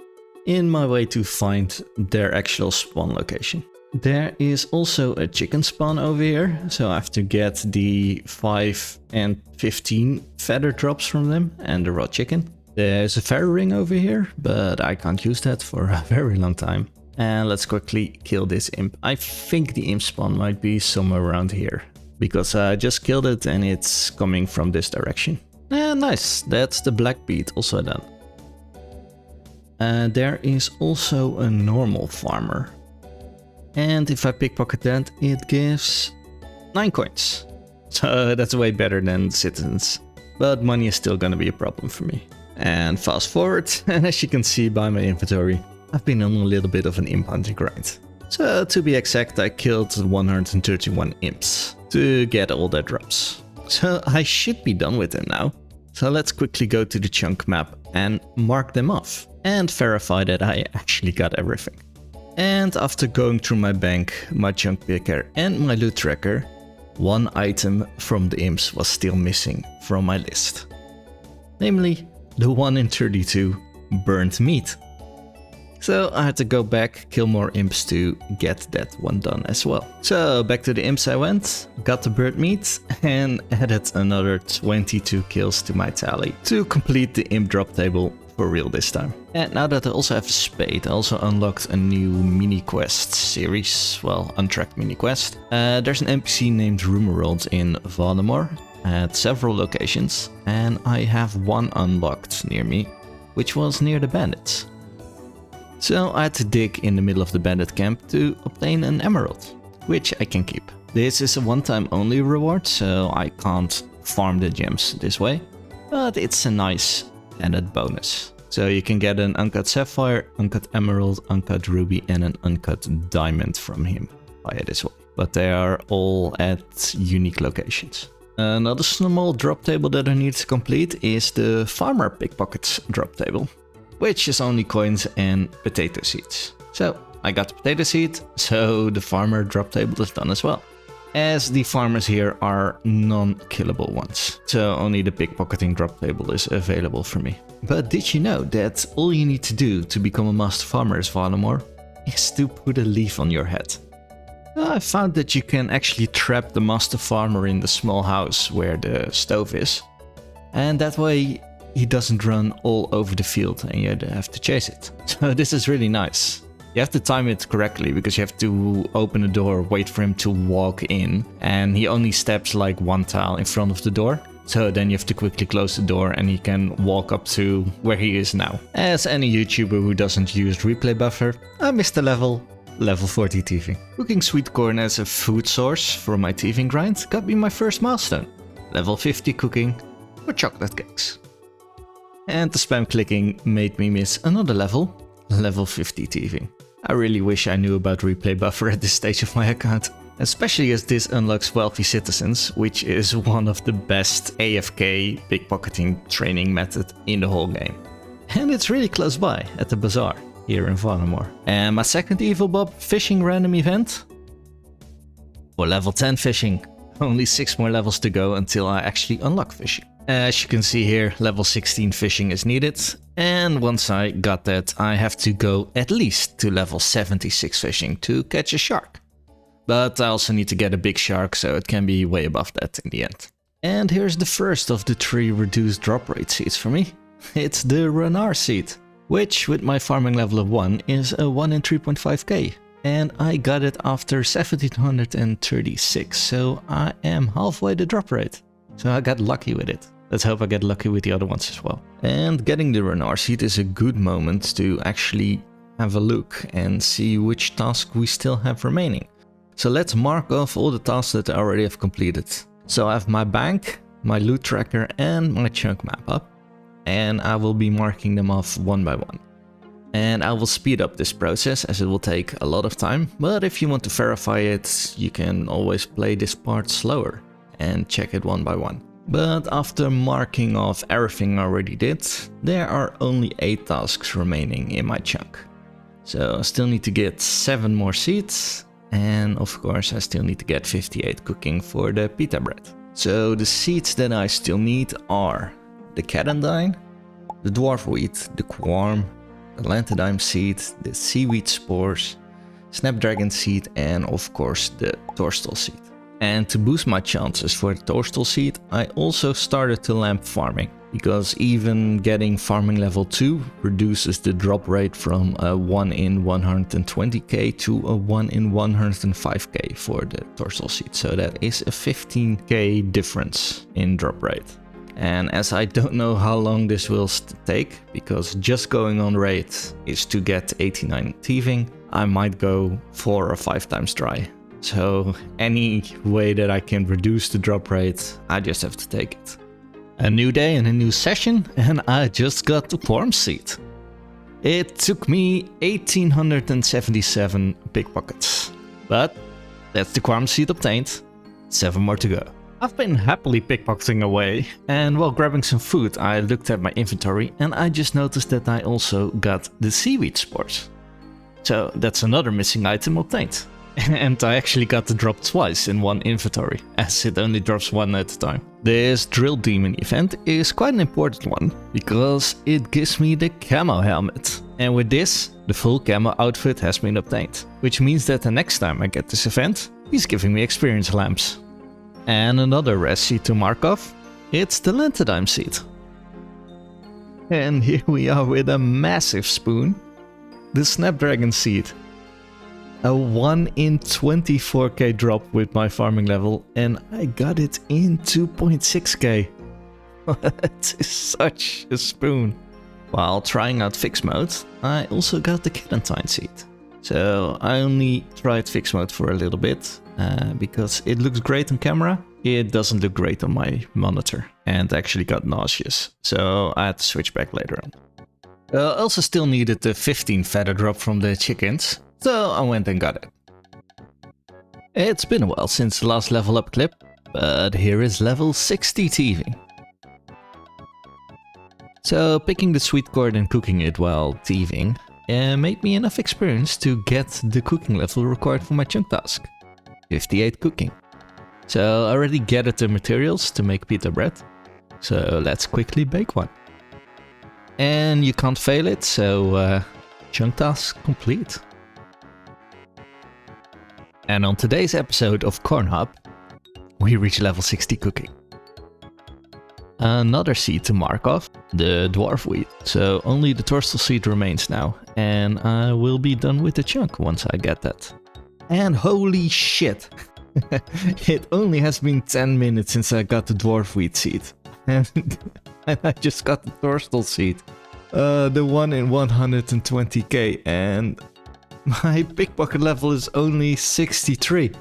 A: in my way to find their actual spawn location. There is also a chicken spawn over here, so I have to get the 5 and 15 feather drops from them and the raw chicken. There's a fairy ring over here, but I can't use that for a very long time. And let's quickly kill this imp. I think the imp spawn might be somewhere around here, because I just killed it and it's coming from this direction. Nice, that's the black bead also done. There is also a normal farmer. And if I pickpocket that, it gives 9 coins. So that's way better than citizens. But money is still gonna be a problem for me. And fast forward, and as you can see by my inventory, I've been on a little bit of an imp hunting grind. So to be exact, I killed 131 imps to get all their drops. So I should be done with them now. So let's quickly go to the chunk map and mark them off and verify that I actually got everything. And after going through my bank, my chunk picker and my loot tracker, one item from the imps was still missing from my list. Namely, the 1 in 32 burnt meat. So I had to go back, kill more imps to get that one done as well. So back to the imps I went, got the burnt meat and added another 22 kills to my tally to complete the imp drop table for real this time. And now that I also have a spade, I also unlocked a new mini quest series, well, untracked mini quest. There's an NPC named Rumerold in Varlamore at several locations, and I have one unlocked near me, which was near the bandits. So I had to dig in the middle of the bandit camp to obtain an emerald, which I can keep. This is a one-time only reward, so I can't farm the gems this way, but it's a nice added bonus. So you can get an uncut sapphire, uncut emerald, uncut ruby and an uncut diamond from him via this way. But they are all at unique locations. Another small drop table that I need to complete is the farmer pickpockets drop table, which is only coins and potato seeds. So I got the potato seed, so the farmer drop table is done as well. As the farmers here are non-killable ones, so only the pickpocketing drop table is available for me. But did you know that all you need to do to become a master farmer is Varlamore is to put a leaf on your head? I found that you can actually trap the master farmer in the small house where the stove is, and that way he doesn't run all over the field and you have to chase it. So this is really nice. You have to time it correctly because you have to open the door, wait for him to walk in, and he only steps like 1 tile in front of the door. So then you have to quickly close the door and he can walk up to where he is now. As any YouTuber who doesn't use replay buffer, I missed a level 40 thieving. Cooking sweet corn as a food source for my thieving grind got me my first milestone. Level 50 cooking for chocolate cakes. And the spam clicking made me miss another level 50 thieving. I really wish I knew about replay buffer at this stage of my account. Especially as this unlocks wealthy citizens, which is one of the best AFK pickpocketing training method in the whole game. And it's really close by at the bazaar here in Varlamore. And my second Evil Bob fishing random event for level 10 fishing. Only 6 more levels to go until I actually unlock fishing. As you can see here, level 16 fishing is needed, and once I got that, I have to go at least to level 76 fishing to catch a shark. But I also need to get a big shark, so it can be way above that in the end. And here's the first of the 3 reduced drop rate seeds for me. It's the Renar seed, which with my farming level of 1 is a 1 in 3.5k. And I got it after 1736, so I am halfway the drop rate. So I got lucky with it. Let's hope I get lucky with the other ones as well. And getting the Renar seed is a good moment to actually have a look and see which task we still have remaining. So let's mark off all the tasks that I already have completed. So I have my bank, my loot tracker and my chunk map up. And I will be marking them off one by one. And I will speed up this process as it will take a lot of time. But if you want to verify it, you can always play this part slower and check it one by one. But after marking off everything I already did, there are only 8 tasks remaining in my chunk. So I still need to get 7 more seeds, and of course I still need to get 58 cooking for the pita bread. So the seeds that I still need are the cadendine, the dwarf wheat, the quorm, the lantadime seed, the seaweed spores, snapdragon seed, and of course the torstal seed. And to boost my chances for the torstal seed, I also started to lamp farming, because even getting farming level 2 reduces the drop rate from a 1 in 120k to a 1 in 105k for the torstal seed. So that is a 15k difference in drop rate. And as I don't know how long this will take, because just going on raid is to get 89 thieving, I might go 4 or 5 times dry. So any way that I can reduce the drop rate, I just have to take it. A new day and a new session, and I just got the farm seed. It took me 1877 pickpockets, but that's the farm seed obtained, 7 more to go. I've been happily pickpocketing away, and while grabbing some food I looked at my inventory and I just noticed that I also got the seaweed spores. So that's another missing item obtained. And I actually got the drop twice in one inventory, as it only drops one at a time. This drill demon event is quite an important one, because it gives me the camo helmet. And with this, the full camo outfit has been obtained, which means that the next time I get this event, he's giving me experience lamps. And another rare seed to mark off, it's the Lantidime seed. And here we are with a massive spoon, the Snapdragon seed. A 1 in 24k drop with my farming level, and I got it in 2.6k. That is such a spoon. While trying out fixed mode, I also got the Cadentine seed. So I only tried fixed mode for a little bit, because it looks great on camera. It doesn't look great on my monitor, and actually got nauseous, so I had to switch back later on. I also still needed the 15 feather drop from the chickens, so I went and got it. It's been a while since the last level up clip, but here is level 60 thieving. So picking the sweet corn and cooking it while thieving made me enough experience to get the cooking level required for my chunk task, 58 cooking. So I already gathered the materials to make pita bread, so let's quickly bake one. And you can't fail it, so chunk task complete. And on today's episode of Corn Hub, we reach level 60 cooking. Another seed to mark off, the dwarf wheat. So only the torstal seed remains now, and I will be done with the chunk once I get that. And holy shit! It only has been 10 minutes since I got the dwarf wheat seed. And I just got the torstal seed. The 1 in 120k, and my pickpocket level is only 63.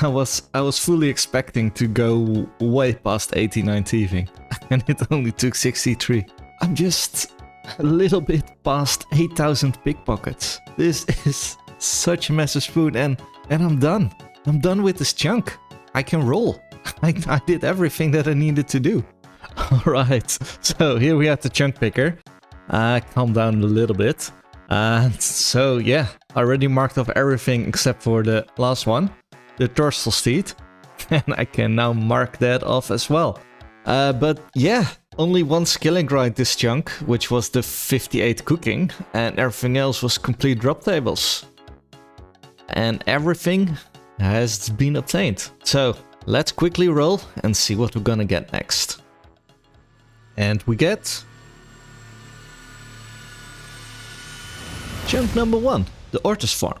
A: I was fully expecting to go way past 89 thieving, and it only took 63. I'm just a little bit past 8,000 pickpockets. This is such a massive spoon, and I'm done. I'm done with this chunk. I can roll. I did everything that I needed to do. Alright, so here we have the chunk picker. Calm down a little bit. So yeah, I already marked off everything except for the last one, the torstal seed. And I can now mark that off as well. But yeah, only one skilling grind this chunk, which was the 58 cooking, and everything else was complete drop tables. And everything has been obtained. So let's quickly roll and see what we're gonna get next. And we get chunk number 1, the Ortus farm.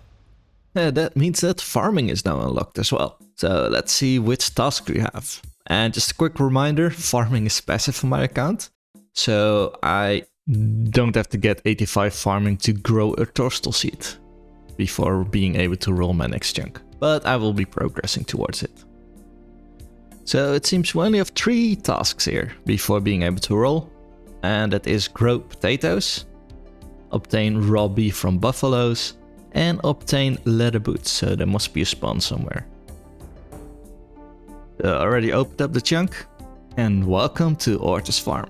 A: That means that farming is now unlocked as well. So let's see which task we have. And just a quick reminder, farming is passive on my account. So I don't have to get 85 farming to grow a torstal seed before being able to roll my next chunk. But I will be progressing towards it. So it seems we only have 3 tasks here before being able to roll. And that is grow potatoes, obtain raw beef from buffaloes, and obtain leather boots. So there must be a spawn somewhere. Already opened up the chunk, and welcome to Ortus farm.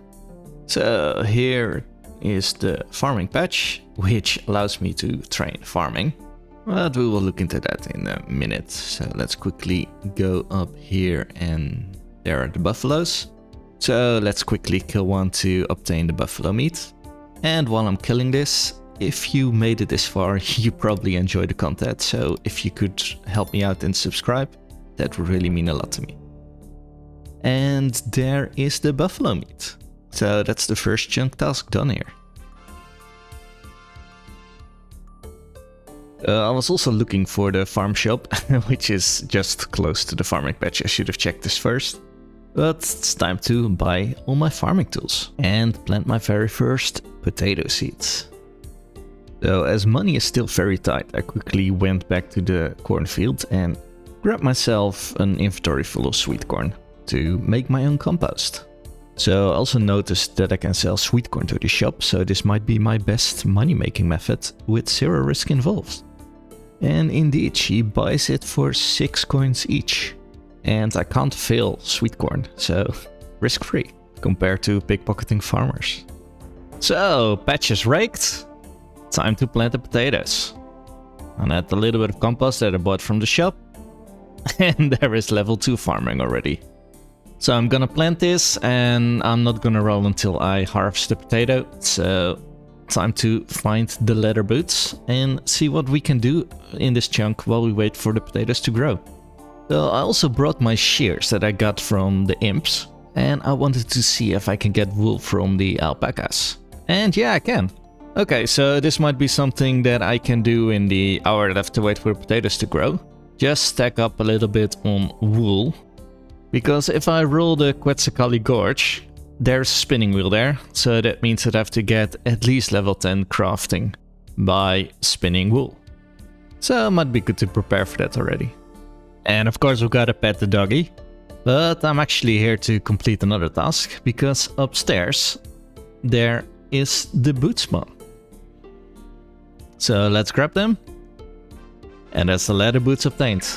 A: So here is the farming patch, which allows me to train farming. But we will look into that in a minute. So let's quickly go up here, and there are the buffaloes. So let's quickly kill one to obtain the buffalo meat. And while I'm killing this, if you made it this far, you probably enjoy the content, so if you could help me out and subscribe, that would really mean a lot to me. And there is the buffalo meat. So that's the first chunk task done here. I was also looking for the farm shop, which is just close to the farming patch. I should have checked this first. But it's time to buy all my farming tools and plant my very first potato seeds. So as money is still very tight, I quickly went back to the cornfield and grabbed myself an inventory full of sweet corn to make my own compost. So I also noticed that I can sell sweet corn to the shop, so this might be my best money making method with zero risk involved. And indeed, she buys it for 6 coins each. And I can't fail sweet corn, so risk free compared to pickpocketing farmers. So, patch is raked. Time to plant the potatoes. And add a little bit of compost that I bought from the shop. And there is level 2 farming already. So I'm gonna plant this and I'm not gonna roll until I harvest the potato. So time to find the leather boots and see what we can do in this chunk while we wait for the potatoes to grow. So I also brought my shears that I got from the imps. And I wanted to see if I can get wool from the alpacas. And yeah, I can. Okay, so this might be something that I can do in the hour that I have to wait for the potatoes to grow. Just stack up a little bit on wool. Because if I roll the Quetzalcoatl Gorge, there's a spinning wheel there. So that means that I have to get at least level 10 crafting by spinning wool. So it might be good to prepare for that already. And of course we gotta pet the doggy. But I'm actually here to complete another task. Because upstairs there is the boot spawn. So let's grab them. And that's the leather boots obtained.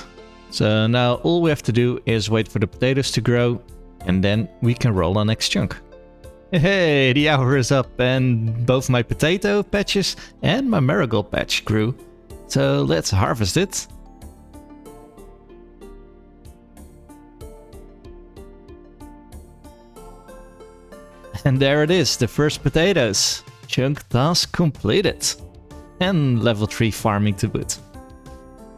A: So now all we have to do is wait for the potatoes to grow. And then we can roll our next chunk. Hey, the hour is up and both my potato patches and my marigold patch grew. So let's harvest it. And there it is, the first potatoes. Chunk task completed. And level 3 farming to boot.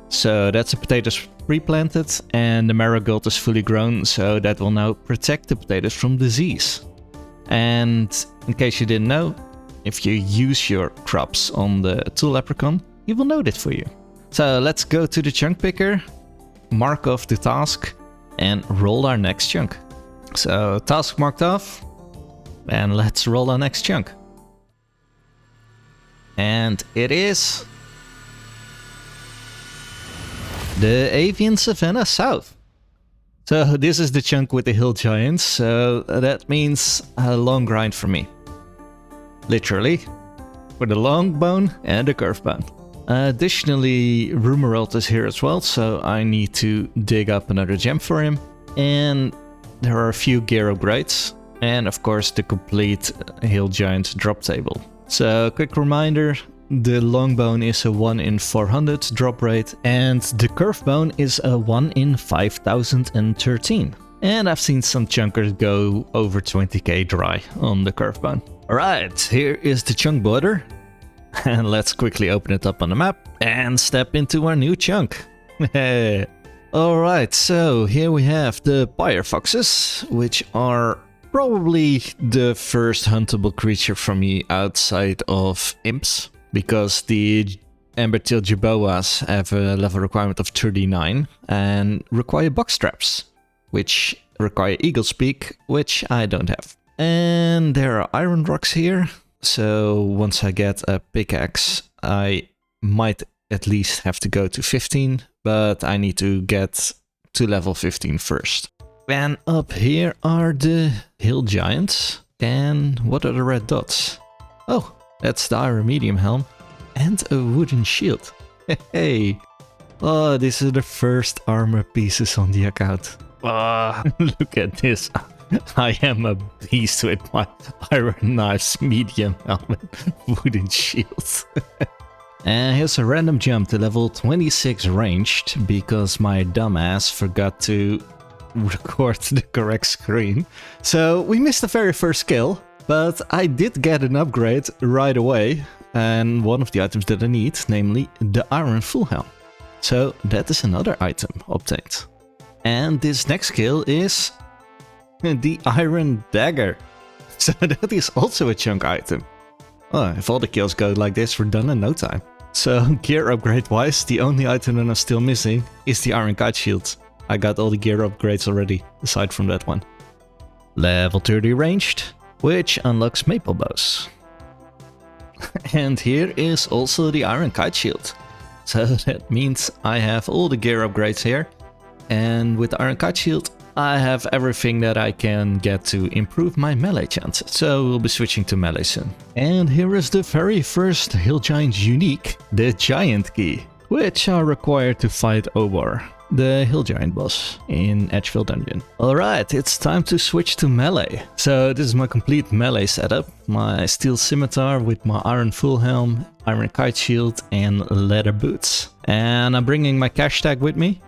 A: So that's the potatoes pre-planted and the marigold is fully grown, so that will now protect the potatoes from disease. And in case you didn't know, if you use your crops on the tool leprechaun, he will note it for you. So let's go to the chunk picker, mark off the task and roll our next chunk. So task marked off and let's roll our next chunk. And it is the Avian Savannah South. So this is the chunk with the hill giants, so that means a long grind for me. Literally. For the long bone and the curved bone. Additionally, Rumerald is here as well, so I need to dig up another gem for him. And there are a few Gero grades. And of course the complete hill giant drop table. So quick reminder. The long bone is a 1 in 400 drop rate and the curved bone is a 1 in 5013. And I've seen some chunkers go over 20k dry on the curved bone. Alright, here is the chunk border. And let's quickly open it up on the map and step into our new chunk. Alright, so here we have the pyre foxes, which are probably the first huntable creature for me outside of imps. Because the Amber-tailed Jerboas have a level requirement of 39 and require box traps, which require Eagle's Beak, which I don't have. And there are iron rocks here, so once I get a pickaxe, I might at least have to go to 15, but I need to get to level 15 first. And up here are the hill giants. And what are the red dots? Oh! That's the iron medium helm and a wooden shield. Hey! Oh, these are the first armor pieces on the account. Oh, look at this. I am a beast with my iron knives, medium helmet, wooden shield. And here's a random jump to level 26 ranged because my dumbass forgot to record the correct screen. So we missed the very first kill. But I did get an upgrade right away. and one of the items that I need, namely the Iron Full Helm. So that is another item obtained. And this next skill is the Iron Dagger. So that is also a chunk item. Oh, if all the kills go like this, we're done in no time. So gear upgrade wise, the only item that I'm still missing is the Iron Kite Shield. I got all the gear upgrades already, aside from that one. Level 30 ranged, which unlocks maple bows. And here is also the Iron Kite Shield. So that means I have all the gear upgrades here. And with the Iron Kite Shield, I have everything that I can get to improve my melee chances. So we'll be switching to melee soon. And here is the very first Hill Giant unique, the Giant Key, which are required to fight Obor, the Hill Giant boss in Edgeville Dungeon. Alright, it's time to switch to melee. So this is my complete melee setup. My steel scimitar with my iron full helm, iron kite shield and leather boots. And I'm bringing my cash tag with me,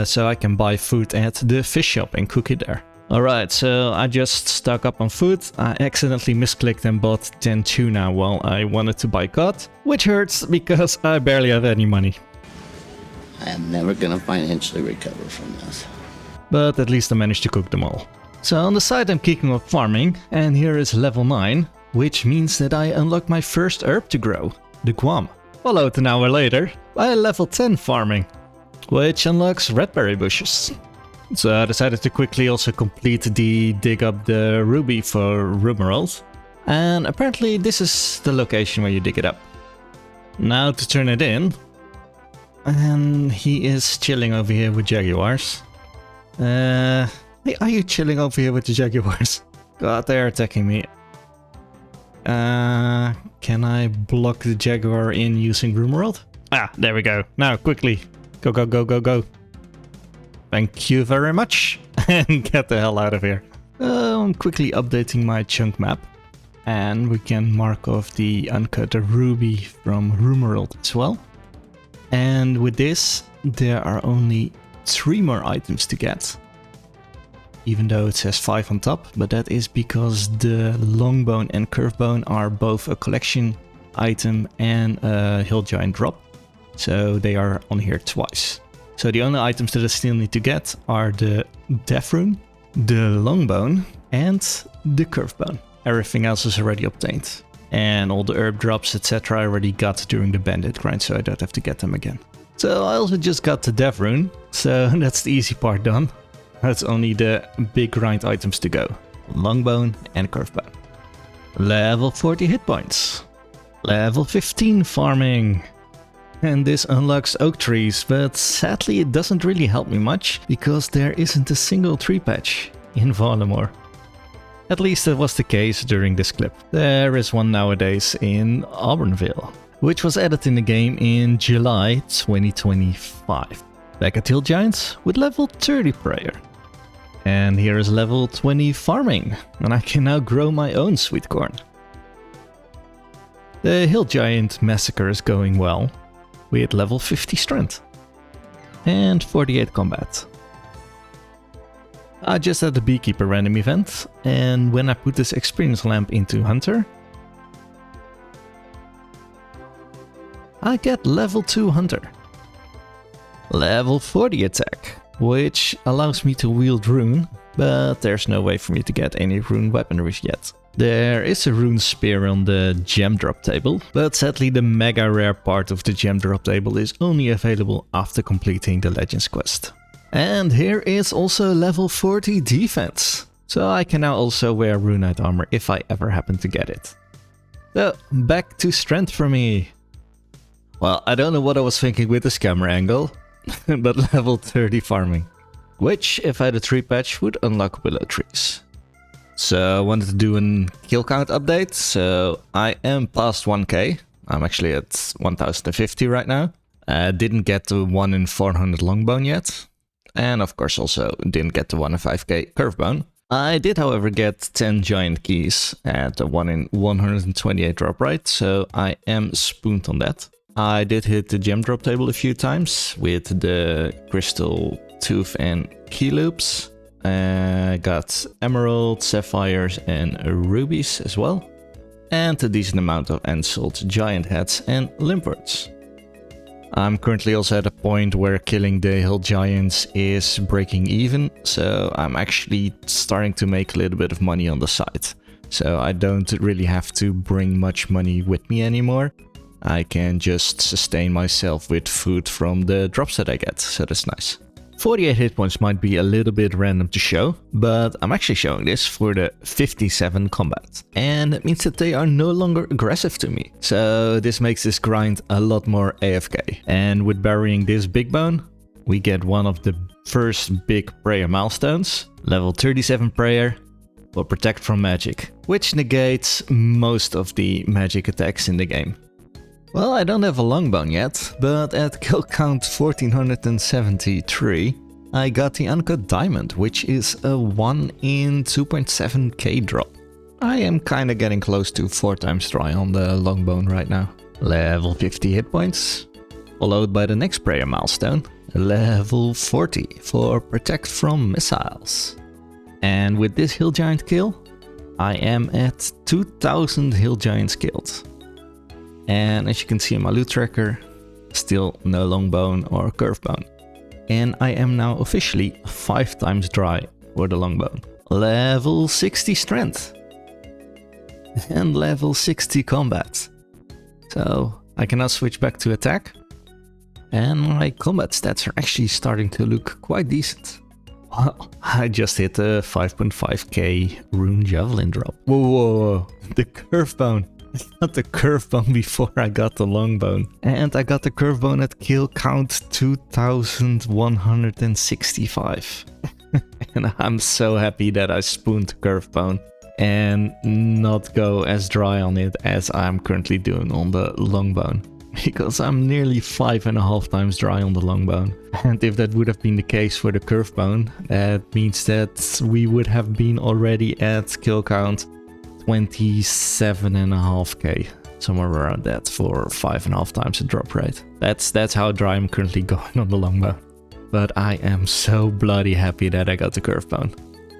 A: so I can buy food at the fish shop and cook it there. Alright, so I just stock up on food. I accidentally misclicked and bought 10 tuna while I wanted to buy cod, which hurts because I barely have any money.
B: I am never gonna financially recover from this.
A: But at least I managed to cook them all. So on the side I'm kicking off farming, and here is level 9, which means that I unlock my first herb to grow, the guam. Followed an hour later by level 10 farming, which unlocks redberry bushes. So I decided to quickly also complete the dig up the ruby for Rumerald, and apparently this is the location where you dig it up. Now to turn it in, and he is chilling over here with jaguars. Hey, are you chilling over here with the jaguars? God, they're attacking me. Can I block the jaguar in using Rumerald? Ah, there we go. Now, quickly. Go, go, go, go, go. Thank you very much. And get the hell out of here. I'm quickly updating my chunk map. And we can mark off the uncut ruby from Rumerald as well. And with this, there are only 3 more items to get. Even though it says 5 on top, but that is because the longbone and curvebone are both a collection item and a hill giant drop. So they are on here twice. So the only items that I still need to get are the death rune, the longbone and the curvebone. Everything else is already obtained. And all the herb drops, etc. I already got during the bandit grind, so I don't have to get them again. So I also just got the death rune, so that's the easy part done. That's only the big grind items to go. Longbone and curvebone. Level 40 hit points. Level 15 farming. And this unlocks oak trees, but sadly it doesn't really help me much, because there isn't a single tree patch in Varlamore. At least that was the case during this clip. There is one nowadays in Auburnville, which was added in the game in July 2025. Back at Hill Giants with level 30 prayer. And here is level 20 farming, and I can now grow my own sweet corn. The Hill Giant massacre is going well, with level 50 strength and 48 combat. I just had the Beekeeper random event, and when I put this experience lamp into Hunter, I get level 2 Hunter. Level 40 attack, which allows me to wield rune, but there's no way for me to get any rune weaponry yet. There is a rune spear on the gem drop table, but sadly the mega rare part of the gem drop table is only available after completing the Legends quest. And here is also level 40 defense, so I can now also wear runite armor if I ever happen to get it. So, back to strength for me. Well, I don't know what I was thinking with this camera angle, but level 30 farming, which if I had a tree patch would unlock willow trees. So I wanted to do a kill count update, so I am past 1k, I'm actually at 1050 right now. I didn't get the 1 in 400 longbone yet. And of course also didn't get the 1 in 5k curvebone. I did however get 10 giant keys at the 1 in 128 drop right, so I am spooned on that. I did hit the gem drop table a few times with the crystal tooth and key loops. Got emerald, sapphires and rubies as well. and a decent amount of ensouled giant heads and limpards. I'm currently also at a point where killing the hill giants is breaking even, so I'm actually starting to make a little bit of money on the side. So I don't really have to bring much money with me anymore. I can just sustain myself with food from the drops that I get, so that's nice. 48 hit points might be a little bit random to show, but I'm actually showing this for the 57 combat. And it means that they are no longer aggressive to me. So this makes this grind a lot more AFK. And with burying this big bone, we get one of the first big prayer milestones. Level 37 prayer will protect from magic, which negates most of the magic attacks in the game. Well, I don't have a longbone yet, but at kill count 1473, I got the uncut diamond, which is a 1 in 2.7k drop. I am kinda getting close to 4 times dry on the longbone right now. Level 50 hit points, followed by the next prayer milestone, level 40 for protect from missiles. And with this hill giant kill, I am at 2000 hill giants killed. And as you can see in my loot tracker, still no longbone or curve bone. And I am now officially 5 times dry for the longbone. Level 60 strength. And level 60 combat. So I can now switch back to attack. And my combat stats are actually starting to look quite decent. Well, I just hit a 5.5k rune javelin drop. Whoa, whoa, whoa, the curve bone. I got the curve bone before I got the long bone. And I got the curve bone at kill count 2165. And I'm so happy that I spooned the curve bone and not go as dry on it as I'm currently doing on the long bone. Because I'm nearly 5.5 times dry on the long bone. And if that would have been the case for the curve bone, that means that we would have been already at kill count 27.5k, somewhere around that, for 5.5 times the drop rate. That's how dry I'm currently going on the longbow. But I am so bloody happy that I got the curve bone.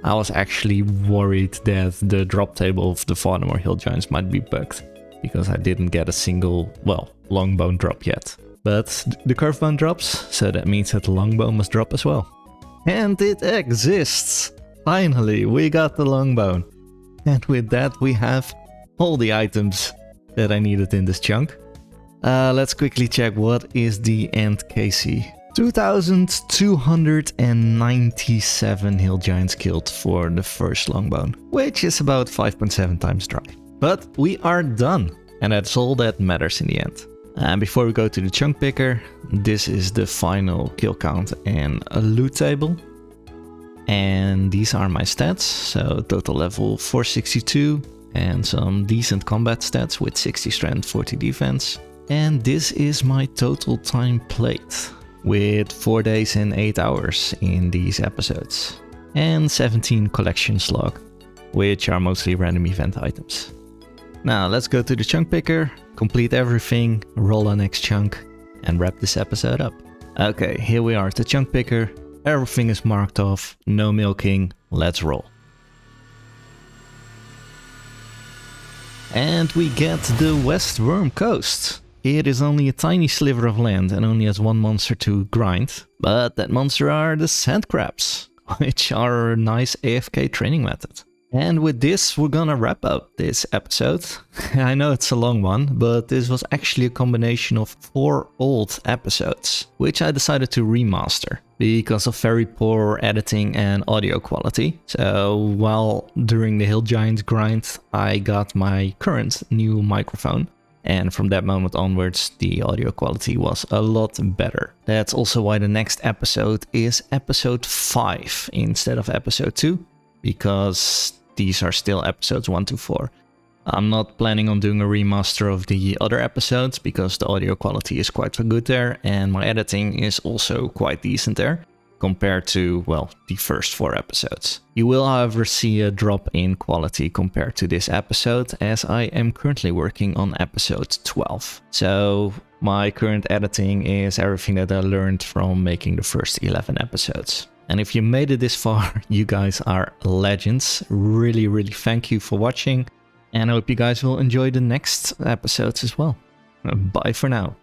A: I was actually worried that the drop table of the Varlamore hill giants might be bugged, because I didn't get a single, well, longbone drop yet. But the curve bone drops, so that means that the longbone must drop as well. And it exists! Finally, we got the longbone. And with that, we have all the items that I needed in this chunk. Let's quickly check what is the end KC. 2297 hill giants killed for the first longbone, which is about 5.7 times dry. But we are done, and that's all that matters in the end. And before we go to the chunk picker, this is the final kill count and a loot table. And these are my stats, so total level 462 and some decent combat stats with 60 strength, 40 defense. And this is my total time played, with 4 days and 8 hours in these episodes. And 17 collections log, which are mostly random event items. Now let's go to the chunk picker, complete everything, roll our next chunk, and wrap this episode up. Okay, here we are at the chunk picker. Everything is marked off, no milking, let's roll. And we get the West Worm Coast. It is only a tiny sliver of land and only has one monster to grind, but that monster are the sand crabs, which are a nice AFK training method. And with this, we're gonna wrap up this episode. I know it's a long one, but this was actually a combination of 4 old episodes, which I decided to remaster because of very poor editing and audio quality. So while during the Hill Giant grind, I got my current new microphone. And from that moment onwards, the audio quality was a lot better. That's also why the next episode is episode 5 instead of episode 2, because these are still episodes 1 to 4. I'm not planning on doing a remaster of the other episodes because the audio quality is quite good there and my editing is also quite decent there compared to, well, the first 4 episodes. You will, however, see a drop in quality compared to this episode, as I am currently working on episode 12. So my current editing is everything that I learned from making the first 11 episodes. And if you made it this far, you guys are legends. Really, really thank you for watching. And I hope you guys will enjoy the next episodes as well. Bye for now.